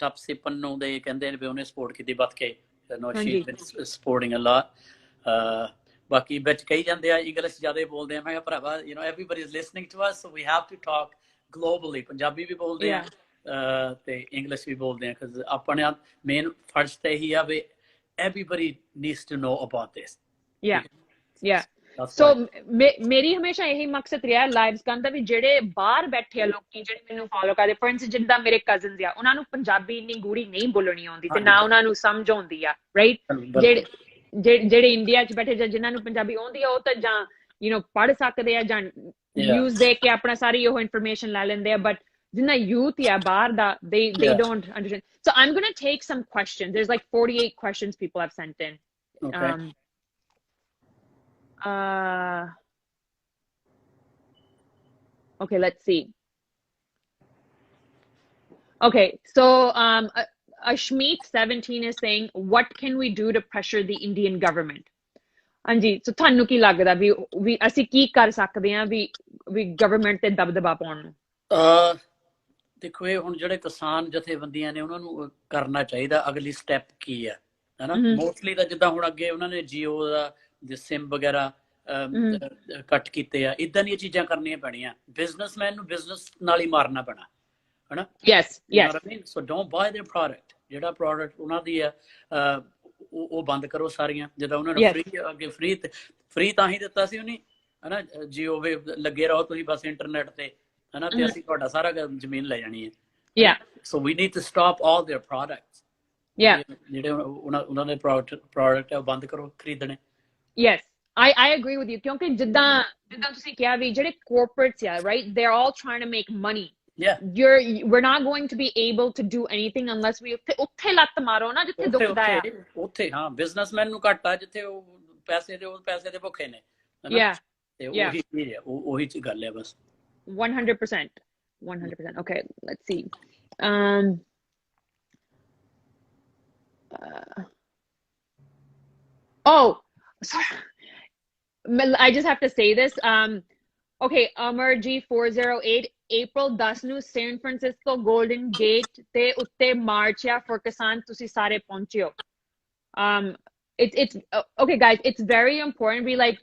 ਟਪਸੀ ਪੰਨੂ ਦੇ ਕਹਿੰਦੇ ਨੇ ਵੀ ਉਹਨੇ ਸਪੋਰਟ ਕੀਤੀ ਵੱਧ ਕੇ, ਸਪੋਰਟਿੰਗ ਅ ਲੋਟ। ਬਾਕੀ ਵਿੱਚ ਕਹੀ ਜਾਂਦੇ ਆ ਇੰਗਲਿਸ਼ ਜ਼ਿਆਦਾ ਬੋਲਦੇ ਆ, ਮੈਂ ਕਿਹਾ ਭਰਾਵਾ, you know, everybody is listening to us, so we have to talk globally। Punjabi ਵੀ ਬੋਲਦੇ ਆ ਤੇ ਇੰਗਲਿਸ਼ ਵੀ ਬੋਲਦੇ ਆ, because ਆਪਣੇ ਮੇਨ ਫਰਜ਼ ਤਾਂ ਇਹੀ ਆ ਵੀ everybody needs to know about this। ਸੋ ਮੇਰੀ ਹਮੇਸ਼ਾ ਇਹੀ ਮਕਸਦ ਰਿਹਾ ਲਾਈਵਸ ਕਰਨ ਦਾ, ਵੀ ਜਿਹੜੇ ਬਾਹਰ ਬੈਠੇ ਆ ਲੋਕੀ, ਜਿਹੜੇ ਮੈਨੂੰ ਫੋਲੋ ਕਰਦੇ, ਫੋਰ ਇੰਸਟੈਂਸ ਜਿੱਦਾਂ ਮੇਰੇ ਕਜ਼ਨਸ ਆ, ਉਹਨਾਂ ਨੂੰ ਪੰਜਾਬੀ ਇੰਨੀ ਗੂੜੀ ਨਹੀਂ ਬੋਲਣੀ ਆਉਂਦੀ, ਤੇ ਨਾ ਉਹਨਾਂ ਨੂੰ ਸਮਝ ਆਉਂਦੀ ਆ, ਰਾਈਟ। ਜਿਹੜੇ ਇੰਡੀਆ ਚ ਬੈਠੇ ਜਾਂ ਜਿਨ੍ਹਾਂ ਨੂੰ ਪੰਜਾਬੀ ਆਉਂਦੀ ਆ, ਉਹ ਤਾਂ ਜਾਂ ਯੂ ਨੋ ਪੜ੍ਹ ਸਕਦੇ ਆ, ਜਾਂ ਨਿਊਜ਼ ਦੇਖ ਕੇ ਆਪਣਾ ਸਾਰੀ ਉਹ ਇਨਫੋਰਮੇਸ਼ਨ ਲੈ ਲੈਂਦੇ ਆ, ਬਟ ਜਿੰਨਾ ਯੂਥ ਆ ਬਾਹਰ ਦਾ, they don't understand. So I'm going to take some questions. There's like 48 questions people have sent in. Okay, let's see. Okay, so Ashmeet 17 is saying, what can we do to pressure the Indian government? ਹਾਂਜੀ, ਸੋ ਤੁਹਾਨੂੰ ਕੀ ਲੱਗਦਾ ਵੀ ਅਸੀਂ ਕੀ ਕਰ ਸਕਦੇ ਹਾਂ ਵੀ government ਤੇ ਦਬਦਬਾ ਪਾਉਣ ਨੂੰ? ਦੇਖੋ, ਇਹ ਹੁਣ ਜਿਹੜੇ ਕਿਸਾਨ ਜਥੇਬੰਦੀਆਂ ਨੇ, ਉਹਨਾਂ ਨੂੰ ਕਰਨਾ ਚਾਹੀਦਾ ਅਗਲੀ ਸਟੈਪ ਕੀ ਹੈ, ਹਨਾ। ਮੋਸਟਲੀ ਤਾਂ ਜਿੱਦਾਂ ਹੁਣ ਅੱਗੇ ਉਹਨਾਂ ਨੇ ਜੀਓ ਦਾ ਸਿਮ ਵਗੈਰਾ ਕੱਟ ਕੀਤੇ ਆ, ਇਦਾਂ ਦੀਆਂ ਚੀਜ਼ਾਂ ਕਰਨੀਆਂ ਪੈਣੀਆਂ। ਬਿਜ਼ਨਸਮੈਨ ਨੂੰ ਬਿਜ਼ਨਸ ਨਾਲ ਹੀ ਮਾਰਨਾ ਪੈਣਾ, ਹਨਾ। ਸੋ ਡੋਂਟ ਬਾਏ देयर ਪ੍ਰੋਡਕਟ। ਜਿਹੜਾ ਪ੍ਰੋਡਕਟ ਉਹਨਾਂ ਦੀ ਆ ਉਹ ਬੰਦ ਕਰੋ ਸਾਰੀਆਂ। ਜਿੱਦਾਂ ਉਹਨਾਂ ਨੂੰ ਅੱਗੇ ਫ੍ਰੀ ਤਾਂ ਹੀ ਦਿੱਤਾ ਸੀ ਉਹਨੇ, ਹਨਾ, ਜੀਓ ਵੇ ਲੱਗੇ ਰਹੋ ਤੁਸੀਂ ਬਸ ਇੰਟਰਨੈਟ ਤੇ, ਹਨਾ, ਤੇ ਅਸੀਂ ਤੁਹਾਡਾ ਸਾਰਾ ਜ਼ਮੀਨ ਲੈ ਜਾਣੀ ਹੈ। So we need to stop all their products. ਜਿਹੜੇ ਉਹਨਾਂ ਦੇ ਪ੍ਰੋਡਕਟ ਹੈ ਉਹ ਬੰਦ ਕਰੋ ਖਰੀਦਣੇ। I agree with you, ਕਿਉਂਕਿ ਜਿੱਦਾਂ ਤੁਸੀਂ ਕਿਹਾ ਵੀ ਜਿਹੜੇ corporates ਆ, right, they're all trying to make money. We're not going to be able to do anything unless we ਉੱਥੇ ਲੱਤ ਮਾਰੋ ਨਾ ਜਿੱਥੇ ਦੁਖਦਾ ਆ। ਉੱਥੇ ਹਾਂ, ਬਿਜ਼ਨਸਮੈਨ ਨੂੰ ਘੱਟ ਆ, ਜਿੱਥੇ ਉਹ ਪੈਸੇ ਦੇ ਭੁੱਖੇ ਨੇ, ਤੇ ਉਹੀ ਗੱਲ ਹੈ ਬਸ। 100%. Okay, let's see. Sorry. I just have to say this. Okay, Amarji 408, April 10 ਨੂੰ ਸੈਨ ਫਰਾਂਸਿਸਕੋ ਗੋਲਡਨ ਗੇਟ ਤੇ ਉੱਤੇ ਮਾਰਚ ਆ ਫॉर ਕਿਸਾਨ, ਤੁਸੀਂ ਸਾਰੇ ਪਹੁੰਚਿਓ। It's okay guys, it's very important we like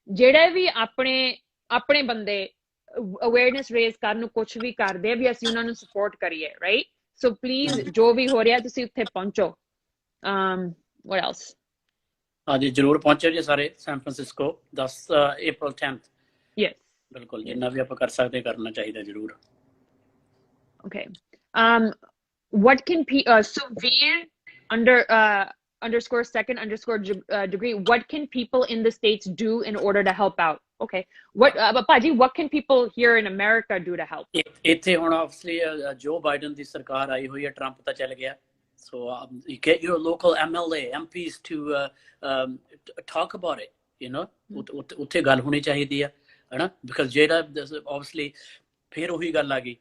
ਜਿਹੜੇ ਵੀ ਆਪਣੇ ਬੰਦੇ ਅਵੇਅਰਨੈਸ ਰੇਜ਼ ਕਰਨ ਨੂੰ ਕੁਝ ਵੀ ਕਰਦੇ ਆ, ਵੀ ਅਸੀਂ ਉਹਨਾਂ ਨੂੰ ਸਪੋਰਟ ਕਰੀਏ, ਰਾਈਟ। ਸੋ ਪਲੀਜ਼ ਜੋ ਵੀ ਹੋ ਰਿਹਾ ਤੁਸੀਂ ਉੱਥੇ ਪਹੁੰਚੋ। what else? ਹਾਂਜੀ, ਜ਼ਰੂਰ ਪਹੁੰਚੋ ਜੀ ਸਾਰੇ ਸੈਨ ਫਰਾਂਸਿਸਕੋ 10 April 10th। ਬਿਲਕੁਲ, ਜਿੰਨਾ ਵੀ ਆਪਾਂ ਕਰ ਸਕਦੇ ਕਰਨਾ ਚਾਹੀਦਾ ਜ਼ਰੂਰ। Okay, what can severe underscore second underscore degree. What can people in the States do in order to help out? Okay. But Paji, what can people here in America do to help? ਇੱਥੇ ਹੁਣ obviously ਜੋ Biden ਦੀ ਸਰਕਾਰ ਆਈ ਹੋਈ ਹੈ, Trump ਤਾਂ ਚੱਲ ਗਿਆ, so you get your local MLA MPs to talk about it, you know, ਉੱਥੇ ਗੱਲ ਹੋਣੀ ਚਾਹੀਦੀ ਆ, ਹਨਾ, because ਜਿਹੜਾ ਆਬਵੀਅਸਲੀ ਫਿਰ ਉਹੀ ਗੱਲ ਆ ਗਈ,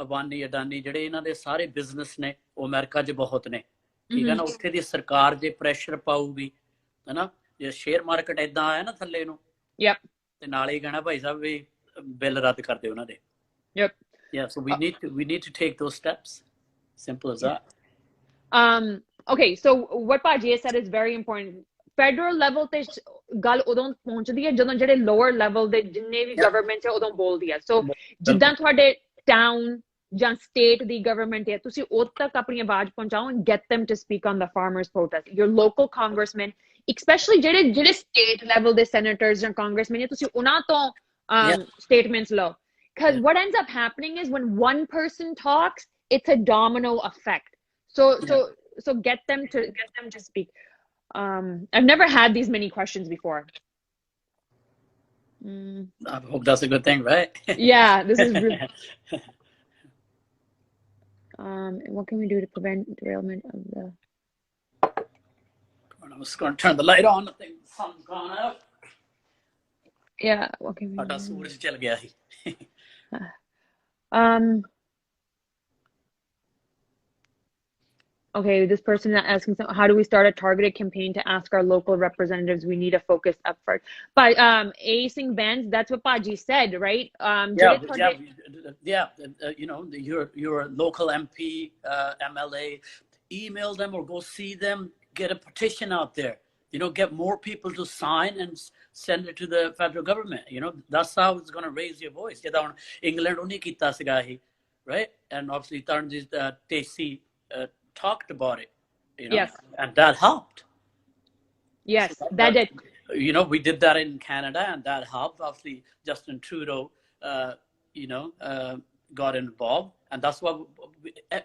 ਅਬਾਨੀ ਅਡਾਨੀ ਜਿਹੜੇ ਇਹਨਾਂ ਦੇ ਸਾਰੇ ਬਿਜ਼ਨਸ ਨੇ ਉਹ ਅਮਰੀਕਾ 'ਚ ਬਹੁਤ ਨੇ, ਠੀਕ ਹੈ ਨਾ, ਉੱਥੇ ਦੀ ਸਰਕਾਰ ਜੇ ਪ੍ਰੈਸ਼ਰ ਪਾਊਗੀ, ਹਨਾ, ਜੇ ਸ਼ੇਅਰ ਮਾਰਕੀਟ ਏਦਾਂ ਆਇਆ ਨਾ ਥੱਲੇ ਨੂੰ, ਤੇ ਨਾਲ ਹੀ ਕਹਿਣਾ ਭਾਈ ਸਾਹਿਬ ਵੀ ਬਿੱਲ ਰੱਦ ਕਰ ਦਿਓ ਉਹਨਾਂ ਦੇ. Yeah, so we need to take those steps. Simple as that. Okay, so what Paji said is very important. Federal level ਤੇ ਗੱਲ ਉਦੋਂ ਪਹੁੰਚਦੀ ਹੈ ਜਦੋਂ ਜਿਹੜੇ lower level ਦੇ ਜਿੰਨੇ ਵੀ government ਹੈ ਉਦੋਂ ਬੋਲਦੀ ਹੈ. So ਜਿੱਦਾਂ ਤੁਹਾਡੇ town ਜਾਂ state ਦੀ government ਹੈ, ਤੁਸੀਂ ਉਦ ਤੱਕ ਆਪਣੀ ਆਵਾਜ਼ ਪਹੁੰਚਾਓ and get them to speak on the farmers protest. Your local congressman, especially ਜਿਹੜੇ state level ਦੇ senators ਜਾਂ congressmen ਹੈ, ਤੁਸੀਂ ਉਹਨਾਂ ਤੋਂ statements ਲਓ. Because what ends up happening is when one person talks, it's a domino effect. So get them to speak. I've never had these many questions before. I hope that's a good thing, right? Yeah, this is really... what can we do to prevent derailment of the... I'm just going to turn the light on. I think the sun's gone out. Yeah, what can we do? सूरज चल गया ही. Okay, this person is asking, how do we start a targeted campaign to ask our local representatives we need a focused effort? But acing bans, that's what Paji said, right? You know, your local MP, MLA, email them or go see them, get a petition out there, you know, get more people to sign and send it to the federal government. You know, that's how it's going to raise your voice. England only kita siga hi, right? And obviously Tarnji's Tesi talked about it, you know, yes, and that helped. Yes, so that did. You know, we did that in Canada, and that helped. Obviously, Justin Trudeau, you know, got involved, and that's what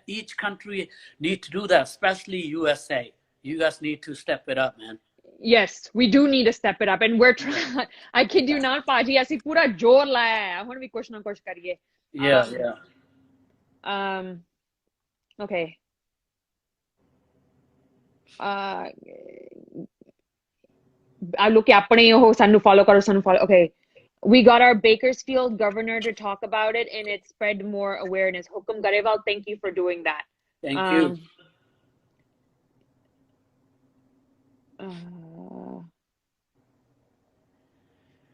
each country need to do that, especially USA. You guys need to step it up, man. Yes, we do need to step it up, and we're trying. I kid you not, Paji. Asi pura jor laya hai. I want to be kuch na kuch kariye. Yeah. Okay. I look apne ho sanu follow karo sanu follow. Okay, we got our Bakersfield governor to talk about it, and it spread more awareness. Hukum Garewal, thank you for doing that. Thank you.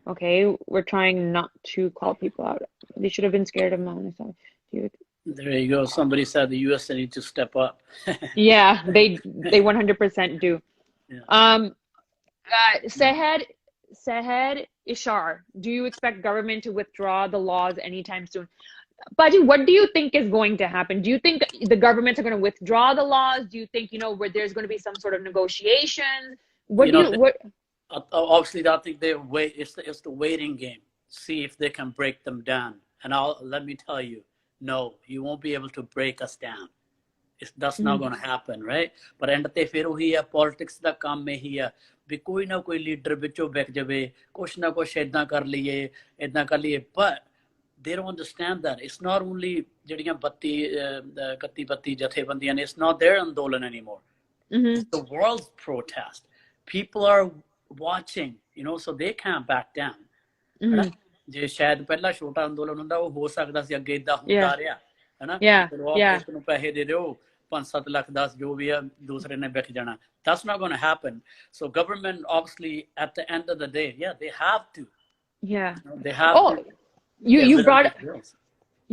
Okay, we're trying not to call people out. They should have been scared of Mona. There you go. Somebody said the US need to step up. Yeah, they 100% do. Yeah. Sehed Ishar, do you expect government to withdraw the laws anytime soon? Baji, what do you think is going to happen? Do you think the governments are going to withdraw the laws? Do you think, you know, where there's going to be some sort of negotiation? Obviously, I think they wait. It's the waiting game. See if they can break them down. And let me tell you, no, you won't be able to break us down. That's not going to happen, right? But end te fir ohi hai, politics da kaam mein hi hai ਵੀ ਕੋਈ ਨਾ ਕੋਈ leader ਵਿੱਚੋਂ ਵਿਕ ਜਾਵੇ, ਕੁਛ ਨਾ ਕੁਛ ਏਦਾਂ ਕਰ ਲਈਏ. But they don't understand that it's not only ਜਿਹੜੀਆਂ 31 ਜਥੇਬੰਦੀਆਂ ਨੇ, it's not their ਅੰਦੋਲਨ anymore. It's the world's protest. People are watching, you know, so they can't back down. ਜੇ ਸ਼ਾਇਦ ਪਹਿਲਾਂ ਛੋਟਾ ਅੰਦੋਲਨ ਹੁੰਦਾ, ਉਹ ਹੋ ਸਕਦਾ ਸੀ ਅੱਗੇ ਇਦਾਂ ਹੁੰਦਾ ਰਿਹਾ, ਹੈਨਾ, ਇਸ ਨੂੰ ਪੈਸੇ ਦੇ ਦਿਓ, 5-7 ਲੱਖ 10 ਜੋ ਵੀ ਆ, ਦੂਸਰੇ ਨੇ ਵਿਕ ਜਾਣਾ. That's not going to happen. So government, obviously, at the end of the day, they have to. Yeah. You know, they have to.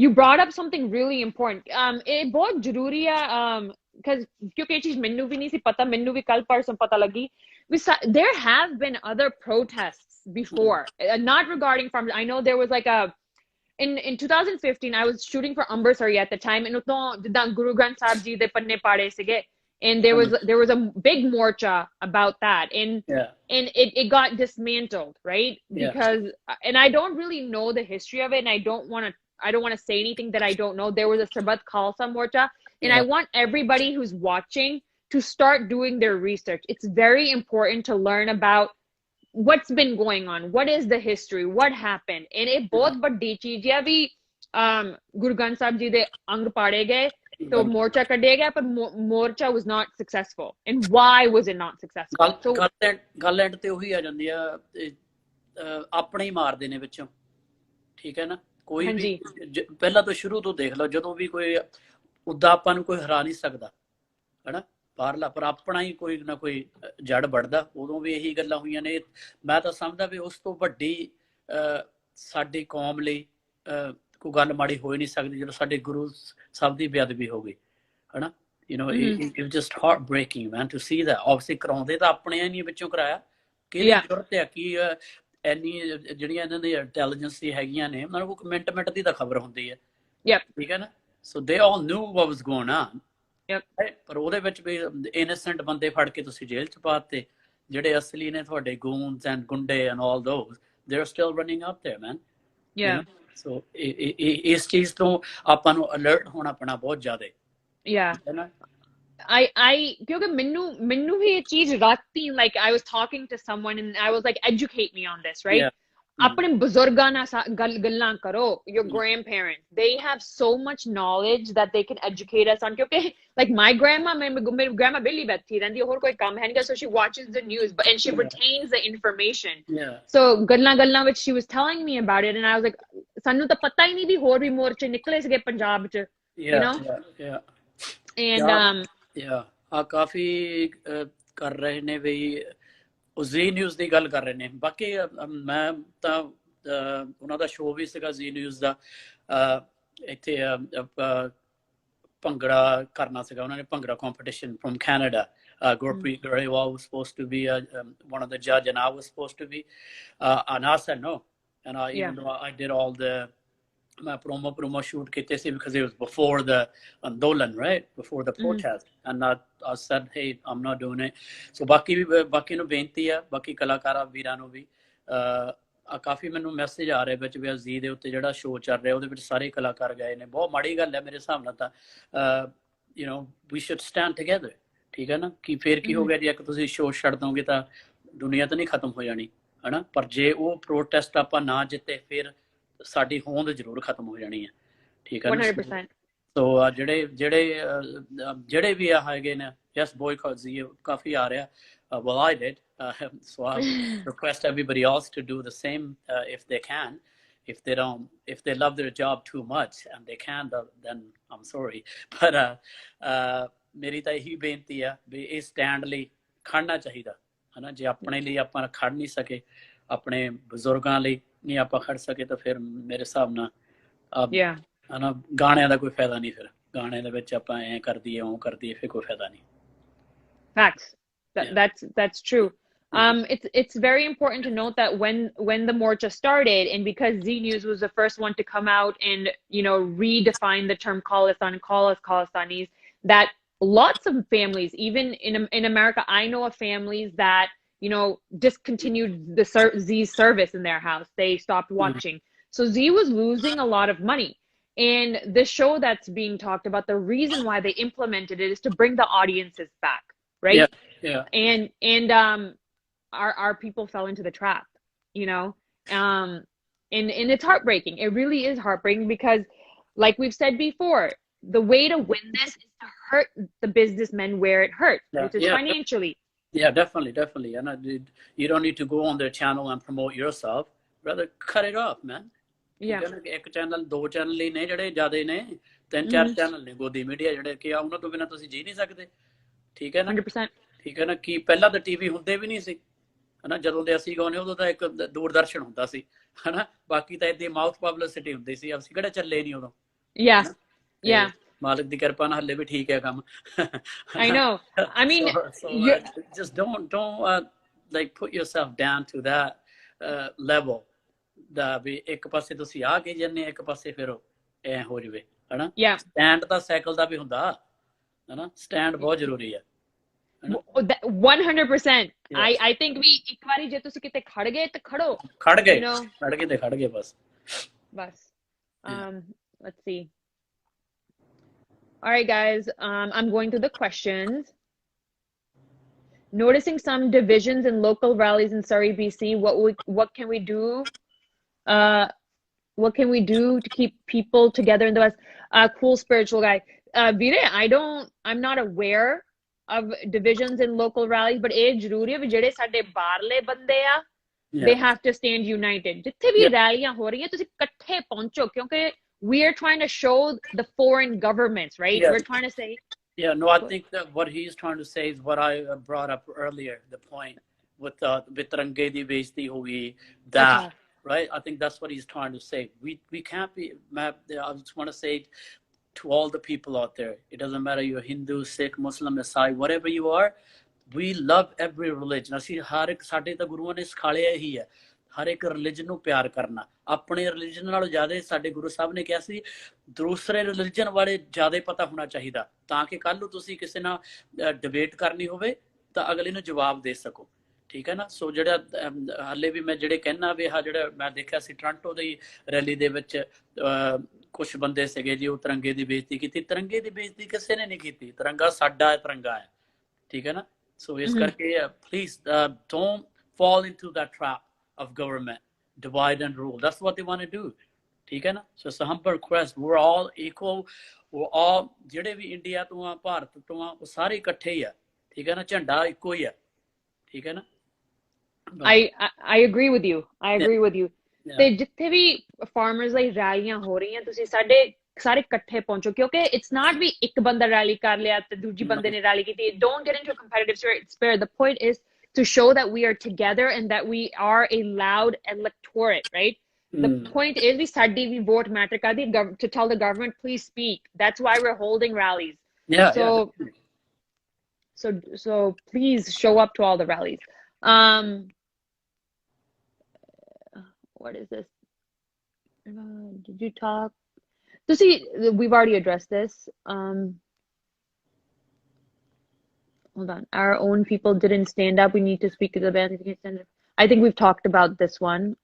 You brought up something really important. ਇਹ ਬਹੁਤ ਜ਼ਰੂਰੀ ਆ, because ਕਿਉਂਕਿ ਇਹ ਚੀਜ਼ ਮੈਨੂੰ ਵੀ ਨਹੀਂ ਸੀ ਪਤਾ, ਮੈਨੂੰ ਵੀ ਕੱਲ ਪਰਸੋਂ ਪਤਾ ਲੱਗੀ. There have been other protests before, not regarding farmers. I know there was like in 2015, I was shooting for Ambersari at the time, and ਜਿੱਦਾਂ Guru Granth Sahib Ji ਦੇ ਪੰਨੇ ਪਾੜੇ ਸੀਗੇ, and there was a big morcha about that, and it got dismantled, right? Because and I don't really know the history of it, and I don't want to say anything that I don't know. There was a Sabat Khalsa morcha, and I want everybody who's watching to start doing their research. It's very important to learn about what's been going on, what is the history, what happened. And ਇਹ ਬਹੁਤ ਵੱਡੀ ਚੀਜ਼ ਹੈ ਵੀ ਗੁਰੂ ਗ੍ਰੰਥ ਸਾਹਿਬ ਜੀ ਦੇ ਅੰਗ ਪਾੜੇ ਗਏ तो मोर्चा ਕੱਢਿਆ ਗਿਆ, ਪਰ ਮੋਰਚਾ was not successful, and why was it not successful? ਗੱਲ ਐਂਡ ਤੇ ਉਹੀ ਆ ਜਾਂਦੀ ਆ, ਆਪਣੇ ਹੀ ਮਾਰਦੇ ਨੇ ਵਿੱਚੋਂ, ਠੀਕ ਹੈ ਨਾ। ਕੋਈ ਵੀ ਪਹਿਲਾਂ ਤੋਂ ਸ਼ੁਰੂ ਤੋਂ ਦੇਖ ਲਓ, ਜਦੋਂ ਵੀ ਕੋਈ ਉਦਾਂ ਆਪਾਂ ਨੂੰ ਕੋਈ ਹਰਾ ਨਹੀਂ ਸਕਦਾ ਹਨਾ ਬਾਹਰਲਾ, ਪਰ ਆਪਣਾ ਹੀ ਕੋਈ ਨਾ ਕੋਈ ਜੜ ਵੜਦਾ, ਉਦੋਂ ਵੀ ਇਹੀ ਗੱਲਾਂ ਹੋਈਆਂ ਨੇ। ਮੈਂ ਤਾਂ ਸਮਝਦਾ ਵੀ ਉਸ ਤੋਂ ਵੱਡੀ ਸਾਡੀ ਕੌਮ ਲਈ ਕੋਈ ਗੱਲ ਮਾੜੀ ਹੋ ਹੀ ਨਹੀਂ ਸਕਦੀ ਜਦੋਂ ਸਾਡੇ ਗੁਰੂ ਸਾਹਿਬ ਦੀ ਬੇਅਦਬੀ ਹੋ ਗਈ ਹਨਾ। You know, it was just heartbreaking, man, to see that. Obviously ਕਰਾਉਂਦੇ ਤਾਂ ਆਪਣੇ ਹੀ ਨਹੀਂ ਵਿੱਚੋਂ ਕਰਾਇਆ, ਕਿਹਦੀ ਜ਼ਰੂਰਤ ਹੈ ਕਿ ਇੰਨੀ ਜਿਹੜੀਆਂ ਇਹਨਾਂ ਦੀ ਇੰਟੈਲੀਜੈਂਸ ਹੈਗੀਆਂ ਨੇ, ਉਹਨਾਂ ਨੂੰ ਮਿੰਟ ਦੀ ਤਾਂ ਖਬਰ ਹੁੰਦੀ ਹੈ, ਠੀਕ ਹੈ ਨਾ। So they all knew what was going on. ਪਰ ਉਹਦੇ ਵਿੱਚ ਵੀ innocent ਬੰਦੇ ਫੜ ਕੇ ਤੁਸੀਂ ਜੇਲ੍ਹ ਚ ਪਾਤੇ, ਜਿਹੜੇ ਅਸਲੀ ਨੇ ਤੁਹਾਡੇ goons and ਗੁੰਡੇ and all those, they're still running out there, man. Yeah. So ਇਸ ਚੀਜ਼ ਤੋਂ ਆਪਾਂ ਨੂੰ ਅਲਰਟ ਹੋਣਾ ਪੈਣਾ ਬਹੁਤ ਜ਼ਿਆਦਾ। ਕਿਉਂਕਿ ਮੈਨੂੰ ਵੀ ਇਹ ਚੀਜ਼ ਰਾਤੀ, like I was talking to someone and I was like, educate me on this, right? ਆਪਣੇ ਬਜ਼ੁਰਗਾਂ ਨਾਲ ਗੱਲਾਂ ਕਰੋ, your grandparents, they have so much knowledge that they can educate us on. ਕਿਉਂਕਿ like my grandma, ਮੇਰੀ grandma ਬਿੱਲੀ ਬੈਠੀ ਰਹਿੰਦੀ, ਹੋਰ ਕੋਈ ਕੰਮ ਹੈ ਨਹੀਂ, so she watches the news and she retains the information. So ਗੱਲਾਂ ਵਿੱਚ she was telling me about it and I was like, ਸਾਨੂੰ ਤਾਂ ਪਤਾ ਹੀ ਨਹੀਂ ਵੀ ਹੋਰ ਵੀ ਮੋਰਚੇ ਨਿਕਲੇ ਸੀਗੇ ਪੰਜਾਬ ਚ, you know? And ਕਾਫੀ ਕਰ ਰਹੇ ਨੇ ਵੀ, ਉਹ ਜ਼ੀ ਨਿਊਜ਼ ਦੀ ਗੱਲ ਕਰ ਰਹੇ ਨੇ। ਬਾਕੀ ਮੈਂ ਤਾਂ ਉਹਨਾਂ ਦਾ ਸ਼ੋਅ ਵੀ ਸੀਗਾ ਜ਼ੀ ਨਿਊਜ਼ ਦਾ, ਇੱਥੇ ਭੰਗੜਾ ਕਰਨਾ ਸੀਗਾ ਉਹਨਾਂ ਨੇ, bhangra competition from Canada. Gurpreet Grewal was supposed to be one of the judge and I was supposed to be, and I said no, and even though I did all the promo shoot ਕੀਤੇ ਸੀ because it was before the ਅੰਦੋਲਨ, right, before the protest, and I said hey, I'm not doing it. So ਬਾਕੀ ਨੂੰ ਬੇਨਤੀ ਆ, ਬਾਕੀ ਕਲਾਕਾਰਾਂ ਵੀਰਾਂ ਨੂੰ ਵੀ, ਕਾਫੀ ਮੈਨੂੰ ਮੈਸੇਜ ਆ ਰਿਹਾ ਵਿੱਚ ਵੀ ਜ਼ੀ ਦੇ ਉੱਤੇ ਜਿਹੜਾ ਸ਼ੋਅ ਚੱਲ ਰਿਹਾ ਉਹਦੇ ਵਿੱਚ ਸਾਰੇ ਕਲਾਕਾਰ ਗਏ ਨੇ। ਬਹੁਤ ਮਾੜੀ ਗੱਲ ਹੈ ਮੇਰੇ ਹਿਸਾਬ ਨਾਲ ਤਾਂ, you know, we should stand together, ਠੀਕ ਹੈ ਨਾ। ਕਿ ਫੇਰ ਕੀ ਹੋ ਗਿਆ ਜੀ, ਇੱਕ ਤੁਸੀਂ ਸ਼ੋਅ ਛੱਡ ਦੋਗੇ ਤਾਂ ਦੁਨੀਆ ਤਾਂ ਨਹੀਂ ਖਤਮ ਹੋ ਜਾਣੀ ਹਨਾ, ਪਰ ਜੇ ਉਹ ਪ੍ਰੋਟੈਸਟ ਆਪਾਂ ਨਾ ਜਿੱਤੇ ਫਿਰ ਸਾਡੀ ਹੋਂਦ ਜ਼ਰੂਰ ਖਤਮ ਹੋ ਜਾਣੀ ਹੈ, ਠੀਕ ਹੈ ਨਾ। 100%. ਸੋ ਜਿਹੜੇ ਵੀ ਆ ਹੈਗੇ ਨੇ, yes, boycott ਜ਼ੀ ਕਾਫੀ ਆ ਰਿਹਾ, well I did, so I request everybody else to do the same if they can. If they love their job too much and they can, then I'm sorry, but ਮੇਰੀ ਤਾਂ ਇਹੀ ਬੇਨਤੀ ਆ ਵੀ ਇਹ stand ਲਈ ਖੜਨਾ ਚਾਹੀਦਾ ਹਨਾ। ਜੇ ਆਪਣੇ ਲਈ ਆਪਾਂ ਖੜ ਨਹੀਂ ਸਕੇ, ਆਪਣੇ ਬਜ਼ੁਰਗਾਂ ਲਈ ਨਹੀਂ ਆਪਾਂ ਖੜ ਸਕੇ, ਤਾਂ ਫਿਰ ਮੇਰੇ ਹਿਸਾਬ ਨਾਲ ਹਨਾ ਗਾਣਿਆਂ ਦਾ ਕੋਈ ਫਾਇਦਾ ਨਹੀਂ। ਫਿਰ ਗਾਣਿਆਂ ਦੇ ਵਿੱਚ ਆਪਾਂ ਐਂ ਕਰ ਦਈਏ ਉਹ ਕਰ ਦਈਏ, ਫਿਰ ਕੋਈ ਫਾਇਦਾ ਨਹੀਂ। Facts. That's true. It's very important to note that when the morcha started, and because Z News was the first one to come out and, you know, redefine the term Khalistan, Khalistanis, that lots of families, even in America, I know of families that, you know, discontinued the Z's service in their house. They stopped watching. So Z was losing a lot of money. And the show that's being talked about, the reason why they implemented it is to bring the audiences back, right? And our people fell into the trap, you know. And it's heartbreaking. It really is heartbreaking because, like we've said before, the way to win this is to hurt the businessmen where it hurts, which is financially. Yeah, definitely. And you don't need to go on their channel and promote yourself. Rather, cut it off, man. ਇੱਕ channel, ਦੋ channel ਹੀ ਨੇ ਜਿਹੜੇ ਜ਼ਿਆਦਾ ਨੇ, 3-4 channel ਨੇ ਗੋਦੀ media ਜਿਹੜੇ ਕਿ ਉਹਨਾਂ ਤੋਂ ਬਿਨਾਂ ਤੁਸੀਂ ਜੀ ਨਹੀਂ ਸਕਦੇ, ਠੀਕ ਹੈ ਨਾ। 100%. ਠੀਕ ਹੈ ਨਾ। ਕਿ ਪਹਿਲਾਂ ਤਾਂ ਟੀਵੀ ਹੁੰਦੇ ਵੀ ਨਹੀਂ ਸੀ ਹਨਾ, ਜਦੋਂ ਦੇ ਅਸੀਂ ਗਾਉਂਦੇ ਉਦੋਂ ਤਾਂ ਇੱਕ ਦੂਰਦਰਸ਼ਨ ਹੁੰਦਾ ਸੀ ਹਨਾ, ਬਾਕੀ ਤਾਂ ਇਹਦੀ ਮਾਊਥ ਪਬਲਿਸਿਟੀ ਹੁੰਦੀ ਸੀ, ਅਸੀਂ ਕਿਹੜਾ ਚੱਲੇ ਨਹੀਂ ਉਦੋਂ। ਮਾਲਕ ਦੀ ਕਿਰਪਾ ਨਾਲ ਹੱਲੇ ਵੀ ਠੀਕ ਹੈ ਕੰਮ। I know. I mean, just don't like put yourself down to that level ਦਾ ਵੀ ਇੱਕ ਪਾਸੇ ਤੁਸੀਂ ਆ ਕੇ ਜੰਨੇ, ਇੱਕ ਪਾਸੇ ਫਿਰ ਐ ਹੋ ਜਾਵੇ ਹਨਾ। ਸਟੈਂਡ ਤਾਂ ਸਾਈਕਲ ਦਾ ਵੀ ਹੁੰਦਾ ਹਨਾ, ਸਟੈਂਡ ਬਹੁਤ ਜ਼ਰੂਰੀ ਹੈ। 100%. I think ਵੀ ਇੱਕ ਵਾਰੀ ਜੇ ਤੁਸੀਂ ਕਿਤੇ ਖੜ ਗਏ ਤੇ ਖੜੋ, ਖੜ ਗਏ ਬਸ। Let's see. All right, guys. I'm going to the questions. noticing some divisions in local rallies in Surrey, BC. What can we do? What can we do to keep people together in the West? Cool spiritual guy. Veere, I'm not aware of divisions in local rallies, but ਇਹ ਜ਼ਰੂਰੀ ਹੈ ਵੀ ਜਿਹੜੇ ਸਾਡੇ ਬਾਹਰਲੇ ਬੰਦੇ ਆ, they have to stand united. ਜਿੱਥੇ ਵੀ ਰੈਲੀਆਂ ਹੋ ਰਹੀਆਂ ਤੁਸੀਂ ਇਕੱਠੇ ਪਹੁੰਚੋ, ਕਿਉਂਕਿ we are trying to show the foreign governments, right? We're trying to say. Yeah, no, I think that what he's trying to say is what I brought up earlier, the point with Tirange di bejti hogi, that. Right, I think that's what he's trying to say. We can't be. I just want to say to all the people out there, it doesn't matter you're Hindu, Sikh, Muslim, Isai, whatever you are. We love every religion. ਅਸੀਂ ਹਰ ਇੱਕ ਸਾਡੇ ਤਾਂ ਗੁਰੂਆਂ ਨੇ ਸਿਖਾਲਿਆ ਹੀ ਹੈ ਹਰ ਇੱਕ religion ਨੂੰ ਪਿਆਰ ਕਰਨਾ ਆਪਣੇ ਰਿਲੀਜਨ ਨਾਲੋਂ ਜ਼ਿਆਦਾ ਸਾਡੇ ਗੁਰੂ ਸਾਹਿਬ ਨੇ ਕਿਹਾ ਸੀ ਦੂਸਰੇ ਰਿਲੀਜਨ ਬਾਰੇ ਜ਼ਿਆਦਾ ਪਤਾ ਹੋਣਾ ਚਾਹੀਦਾ ਤਾਂ ਕਿ ਕੱਲ ਨੂੰ ਤੁਸੀਂ ਕਿਸੇ ਨਾਲ ਡਿਬੇਟ ਕਰਨੀ ਹੋਵੇ ਤਾਂ ਅਗਲੇ ਨੂੰ ਜਵਾਬ ਦੇ ਸਕੋ ਠੀਕ ਹੈ ਨਾ ਸੋ ਜਿਹੜਾ ਹਾਲੇ ਵੀ ਮੈਂ ਜਿਹੜੇ ਕਹਿਣਾ ਵੀ ਆਹ ਜਿਹੜਾ ਮੈਂ ਦੇਖਿਆ ਸੀ ਟੋਰਾਂਟੋ ਦੀ ਰੈਲੀ ਦੇ ਵਿੱਚ ਕੁਛ ਬੰਦੇ ਸੀਗੇ ਜੀ ਉਹ ਤਿਰੰਗੇ ਦੀ ਬੇਇੱਜ਼ਤੀ ਕੀਤੀ ਤਿਰੰਗੇ ਦੀ ਬੇਇੱਜ਼ਤੀ ਕਿਸੇ ਨੇ ਨਹੀਂ ਕੀਤੀ ਤਿਰੰਗਾ ਸਾਡਾ ਤਿਰੰਗਾ ਹੈ ਠੀਕ ਹੈ ਨਾ ਸੋ ਇਸ ਕਰਕੇ please don't fall into that trap of government divide and rule that's what they want to do ਠੀਕ ਹੈ ਨਾ so it's a humble request we're all equal we're all ਜਿਹੜੇ ਵੀ ਇੰਡੀਆ ਤੋਂ ਆ ਭਾਰਤ ਤੋਂ ਆ ਉਹ ਸਾਰੇ ਇਕੱਠੇ ਹੀ ਆ ਠੀਕ ਹੈ ਨਾ ਝੰਡਾ ਇੱਕੋ ਹੀ ਆ ਠੀਕ ਹੈ ਨਾ I agree with you. I agree with you. ਤੇ ਜਿੱਥੇ ਵੀ farmers ਲਈ ਰੈਲੀਆਂ ਹੋ ਰਹੀਆਂ ਤੁਸੀਂ ਸਾਡੇ ਸਾਰੇ ਇਕੱਠੇ ਪਹੁੰਚੋ ਕਿਉਂਕਿ it's not ਵੀ ਇੱਕ ਬੰਦਾ ਰੈਲੀ ਕਰ ਲਿਆ ਤੇ ਦੂਜੀ ਬੰਦੇ ਨੇ ਰੈਲੀ ਕੀਤੀ don't get into a competitive spirit the point is to show that we are together and that we are a loud electorate right the point is we ਸਾਡੀ ਵੀ vote matter ਕਰਦੀ to tell the government please speak that's why we're holding rallies so please show up to all the rallies what is this did you talk we've already addressed this hold on our own people didn't stand up we need to speak to the band I think we've talked about this one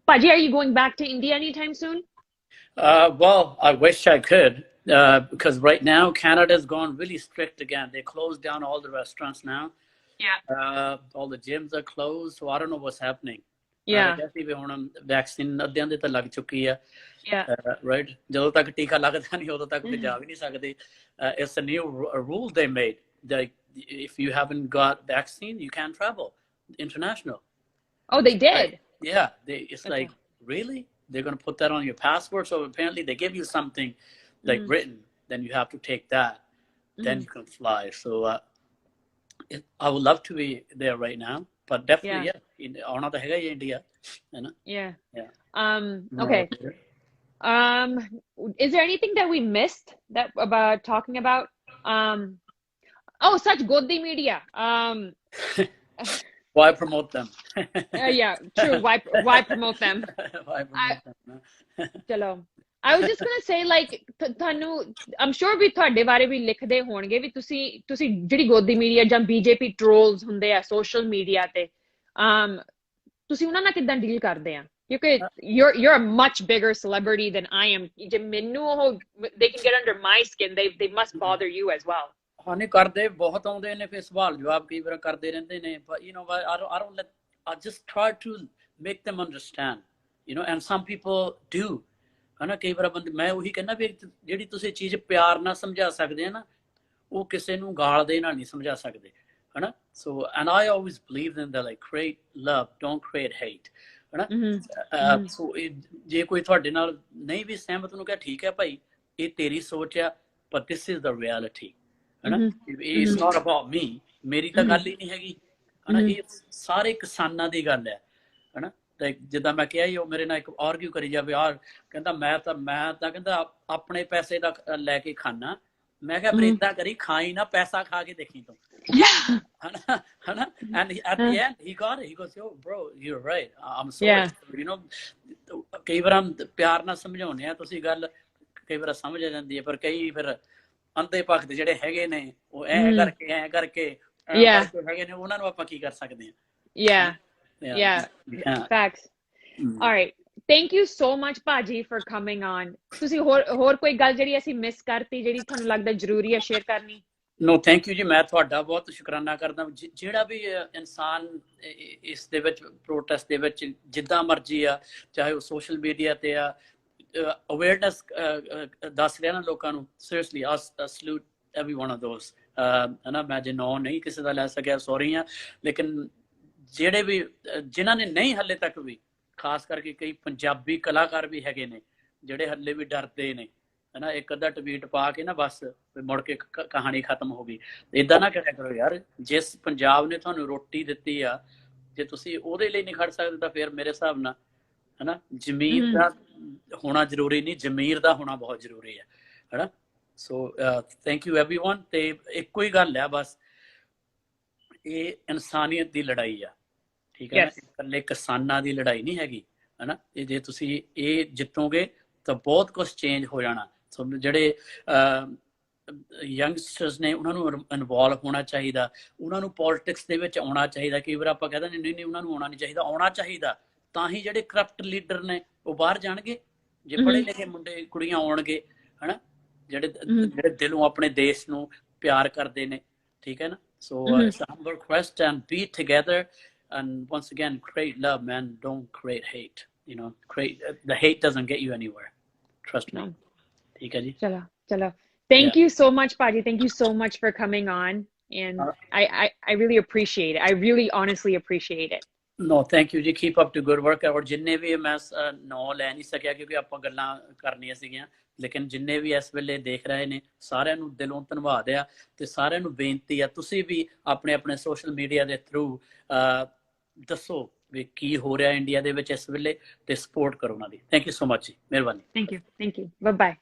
Paji, are you going back to India anytime soon? Well, I wish I could because right now Canada's gone really strict again. They closed down all the restaurants now. All the gyms are closed, so I don't know what's happening. I guess even ਹੁਣ vaccine ਅੱਧਿਆਂ ਦੇ ਤਾਂ ਲੱਗ ਚੁੱਕੀ ਆ right ਜਦੋਂ ਤੱਕ ਟੀਕਾ ਲੱਗਦਾ ਨਹੀਂ ਉਦੋਂ ਤੱਕ ਜਾ ਵੀ ਨਹੀਂ ਸਕਦੇ it's a new rule they made that if you haven't got vaccine you can't travel international. Oh, they did. It's like really they're going to put that on your passport so apparently they give you something like written then you have to take that then you can fly so I would love to be there right now but definitely auna ta hega ye India hai na okay is there anything that we missed that about talking about oh such godi media why promote them true why promote them chalo I was just gonna say like ਤੁਹਾਨੂੰ I'm sure ਵੀ ਤੁਹਾਡੇ ਬਾਰੇ ਵੀ ਲਿਖਦੇ ਹੋਣਗੇ ਵੀ ਤੁਸੀਂ ਜਿਹੜੀ ਗੋਦੀ media ਜਾਂ BJP ਟ੍ਰੋਲਸ ਹੁੰਦੇ ਆ ਸੋਸ਼ਲ ਮੀਡੀਆ ਤੇ ਤੁਸੀਂ ਉਹਨਾਂ ਨਾਲ ਕਿੱਦਾਂ ਡੀਲ ਕਰਦੇ ਆ ਕਿਉਂਕਿ you're a much bigger celebrity than I am ਜੇ ਮੈਨੂੰ ਉਹ they can get under my skin they must bother you as well ਹਾਂ ਨਹੀਂ ਕਰਦੇ ਬਹੁਤ ਆਉਂਦੇ ਨੇ ਫਿਰ ਸਵਾਲ ਜਵਾਬ ਕਈ ਵਾਰ ਕਰਦੇ ਰਹਿੰਦੇ ਨੇ but you know I don't let I just try to make them understand you know and some people do ਹਨਾ ਕਈ ਵਾਰ ਬੰਦੇ ਮੈਂ ਉਹੀ ਕਹਿੰਦਾ ਵੀ ਜਿਹੜੀ ਤੁਸੀਂ ਚੀਜ਼ ਪਿਆਰ ਨਾਲ ਸਮਝਾ ਸਕਦੇ ਆ ਨਾ ਉਹ ਕਿਸੇ ਨੂੰ ਗਾਲ ਦੇ ਨਾਲ ਨਹੀਂ ਸਮਝਾ ਸਕਦੇ ਹਨਾ so and I always believe in that like create love don't create hate ਹਨਾ so ਜੇ ਕੋਈ ਤੁਹਾਡੇ ਨਾਲ ਨਹੀਂ ਵੀ ਸਹਿਮਤ ਨੂੰ ਕਹੇ ਠੀਕ ਹੈ ਭਾਈ ਇਹ ਤੇਰੀ ਸੋਚ ਆ but this is the reality ਹਨਾ it's not about me ਮੇਰੀ ਤਾਂ ਗੱਲ ਹੀ ਨਹੀਂ ਹੈਗੀ ਹਨਾ ਇਹ ਸਾਰੇ ਕਿਸਾਨਾਂ ਦੀ ਗੱਲ ਹੈ ਹਨਾ ਜਿੱਦਾਂ ਮੈਂ ਕਿਹਾ ਉਹ ਮੇਰੇ ਨਾਲ ਇੱਕ ਆਰਗਿਊ ਕਰੀ ਜਾਵੇ ਯਾਰ ਕਹਿੰਦਾ ਮੈਂ ਤਾਂ ਕਹਿੰਦਾ ਆਪਣੇ ਪੈਸੇ ਦਾ ਲੈ ਕੇ ਖਾਣਾ ਮੈਂ ਕਿਹਾ ਫਿਰ ਏਦਾਂ ਕਰੀ ਖਾਈ ਨਾ ਪੈਸਾ ਖਾ ਕੇ ਦੇਖੀ ਤੂੰ ਹਨਾ and at the end he got it he goes yo bro you're right I'm sorry you know ਕਈ ਵਾਰ ਪਿਆਰ ਨਾਲ ਸਮਝਾਉਂਦੇ ਆ ਤੁਸੀਂ ਗੱਲ ਕਈ ਵਾਰ ਸਮਝ ਆ ਜਾਂਦੀ ਹੈ ਪਰ ਕਈ ਫਿਰ ਅੰਧੇ ਭਗਤ ਜਿਹੜੇ ਹੈਗੇ ਨੇ ਉਹ ਐ ਕਰਕੇ ਹੈਗੇ ਨੇ ਉਹਨਾਂ ਨੂੰ ਆਪਾਂ ਕੀ ਕਰ ਸਕਦੇ ਹਾਂ Yeah, facts. All right. thank you so much ਭਾਜੀ for coming on. ਤੁਸੀਂ ਹੋਰ ਕੋਈ ਗੱਲ ਜਿਹੜੀ ਅਸੀਂ ਮਿਸ ਕਰਤੀ ਜਿਹੜੀ ਤੁਹਾਨੂੰ ਲੱਗਦਾ ਜ਼ਰੂਰੀ ਹੈ ਸ਼ੇਅਰ ਕਰਨੀ? ਨੋ ਥੈਂਕ ਯੂ ਜੀ, ਮੈਂ ਤੁਹਾਡਾ ਬਹੁਤ ਸ਼ੁਕਰਾਨਾ ਕਰਦਾ। ਜਿਹੜਾ ਵੀ ਇਨਸਾਨ ਇਸ ਦੇ ਵਿੱਚ ਪ੍ਰੋਟੈਸਟ ਦੇ ਵਿੱਚ ਜਿੱਦਾਂ ਮਰਜ਼ੀ ਆ, ਚਾਹੇ ਉਹ ਸੋਸ਼ਲ ਮੀਡੀਆ ਤੇ ਆ, ਅਵੇਅਰਨੈਸ ਦੱਸ ਰਿਹਾ ਨਾ ਲੋਕਾਂ ਨੂੰ, seriously salute every one of ਦੋਸ। ਹੈ ਨਾ, ਮੈਂ ਜੇ ਨਾਂ ਨਹੀਂ ਕਿਸੇ ਦਾ ਲੈ ਸਕਿਆ ਸੌਰੀ ਆ, ਲੇਕਿਨ ਜਿਹੜੇ ਵੀ ਜਿਨ੍ਹਾਂ ਨੇ ਨਹੀਂ ਹਲੇ ਤੱਕ ਵੀ, ਖਾਸ ਕਰਕੇ ਕਈ ਪੰਜਾਬੀ ਕਲਾਕਾਰ ਵੀ ਹੈਗੇ ਨੇ ਜਿਹੜੇ ਹਲੇ ਵੀ ਡਰਦੇ ਨੇ, ਹੈ ਨਾ, ਇੱਕ ਅੱਧਾ ਟਵੀਟ ਪਾ ਕੇ ਨਾ ਬਸ ਮੁੜ ਕੇ ਕਹਾਣੀ ਖਤਮ ਹੋ ਗਈ। ਏਦਾਂ ਨਾ ਕਰਿਆ ਕਰੋ ਯਾਰ। ਜਿਸ ਪੰਜਾਬ ਨੇ ਤੁਹਾਨੂੰ ਰੋਟੀ ਦਿੱਤੀ ਆ, ਜੇ ਤੁਸੀਂ ਉਹਦੇ ਲਈ ਨਹੀਂ ਖੜ ਸਕਦੇ ਤਾਂ ਫਿਰ ਮੇਰੇ ਹਿਸਾਬ ਨਾਲ, ਹੈ ਨਾ, ਜ਼ਮੀਰ ਦਾ ਹੋਣਾ ਜ਼ਰੂਰੀ ਨਹੀਂ, ਜ਼ਮੀਰ ਦਾ ਹੋਣਾ ਬਹੁਤ ਜ਼ਰੂਰੀ ਹੈ ਨਾ। So thank you everyone. ਤੇ ਇੱਕੋ ਹੀ ਗੱਲ ਆ ਬਸ, ਇਹ ਇਨਸਾਨੀਅਤ ਦੀ ਲੜਾਈ ਆ, ਠੀਕ ਹੈ ਨਾ, ਇਕੱਲੇ ਕਿਸਾਨਾਂ ਦੀ ਲੜਾਈ ਨਹੀਂ ਹੈਗੀ, ਹੈ ਨਾ। ਇਹ ਜੇ ਤੁਸੀਂ ਇਹ ਜਿੱਤੋਗੇ ਤਾਂ ਬਹੁਤ ਕੁਝ ਚੇਂਜ ਹੋ ਜਾਣਾ। ਸੋ ਜਿਹੜੇ ਯੰਗਸਟਰਸ ਨੇ ਉਹਨਾਂ ਨੂੰ ਇਨਵੋਲਵ ਹੋਣਾ ਚਾਹੀਦਾ, ਉਹਨਾਂ ਨੂੰ ਪੋਲਿਟਿਕਸ ਦੇ ਵਿੱਚ ਆਉਣਾ ਚਾਹੀਦਾ। ਕਈ ਵਾਰ ਆਪਾਂ ਕਹਿੰਦੇ ਨਹੀਂ ਉਹਨਾਂ ਨੂੰ ਆਉਣਾ ਨਹੀਂ ਚਾਹੀਦਾ, ਆਉਣਾ ਚਾਹੀਦਾ। ਤਾਂ ਹੀ ਜਿਹੜੇ ਕਰਪਟ ਲੀਡਰ ਨੇ ਉਹ ਬਾਹਰ ਜਾਣਗੇ, ਜੇ ਪੜ੍ਹੇ ਲਿਖੇ ਮੁੰਡੇ ਕੁੜੀਆਂ ਆਉਣਗੇ, ਹੈ ਨਾ, ਜਿਹੜੇ ਦਿਲੋਂ ਆਪਣੇ ਦੇਸ਼ ਨੂੰ ਪਿਆਰ ਕਰਦੇ ਨੇ, ਠੀਕ ਹੈ ਨਾ। So it's a humble request and be together and once again create love, man, don't create hate, you know, the hate doesn't get you anywhere, trust me. theek hai ji, chalo thank you so much Paji, thank you so much for coming on, and I really appreciate it. I really honestly appreciate it. no thank you ji, keep up to good work। aur jinne bhi main no le nahi sakya kyunki ਆਪਾਂ ਗੱਲਾਂ ਕਰਨੀਆਂ ਸੀਗੀਆਂ, ਲੇਕਿਨ ਜਿੰਨੇ ਵੀ ਇਸ ਵੇਲੇ ਦੇਖ ਰਹੇ ਨੇ ਸਾਰਿਆਂ ਨੂੰ ਦਿਲੋਂ ਧੰਨਵਾਦ ਆ। ਤੇ ਸਾਰਿਆਂ ਨੂੰ ਬੇਨਤੀ ਆ, ਤੁਸੀਂ ਵੀ ਆਪਣੇ ਆਪਣੇ ਸੋਸ਼ਲ ਮੀਡੀਆ ਦੇ ਥਰੂ ਦੱਸੋ ਵੀ ਕੀ ਹੋ ਰਿਹਾ ਇੰਡੀਆ ਦੇ ਵਿੱਚ ਇਸ ਵੇਲੇ, ਤੇ ਸਪੋਰਟ ਕਰੋ ਉਹਨਾਂ ਦੀ। ਥੈਂਕ ਯੂ ਸੋ ਮਚ ਜੀ, ਮਿਹਰਬਾਨੀ। Thank you bye bye.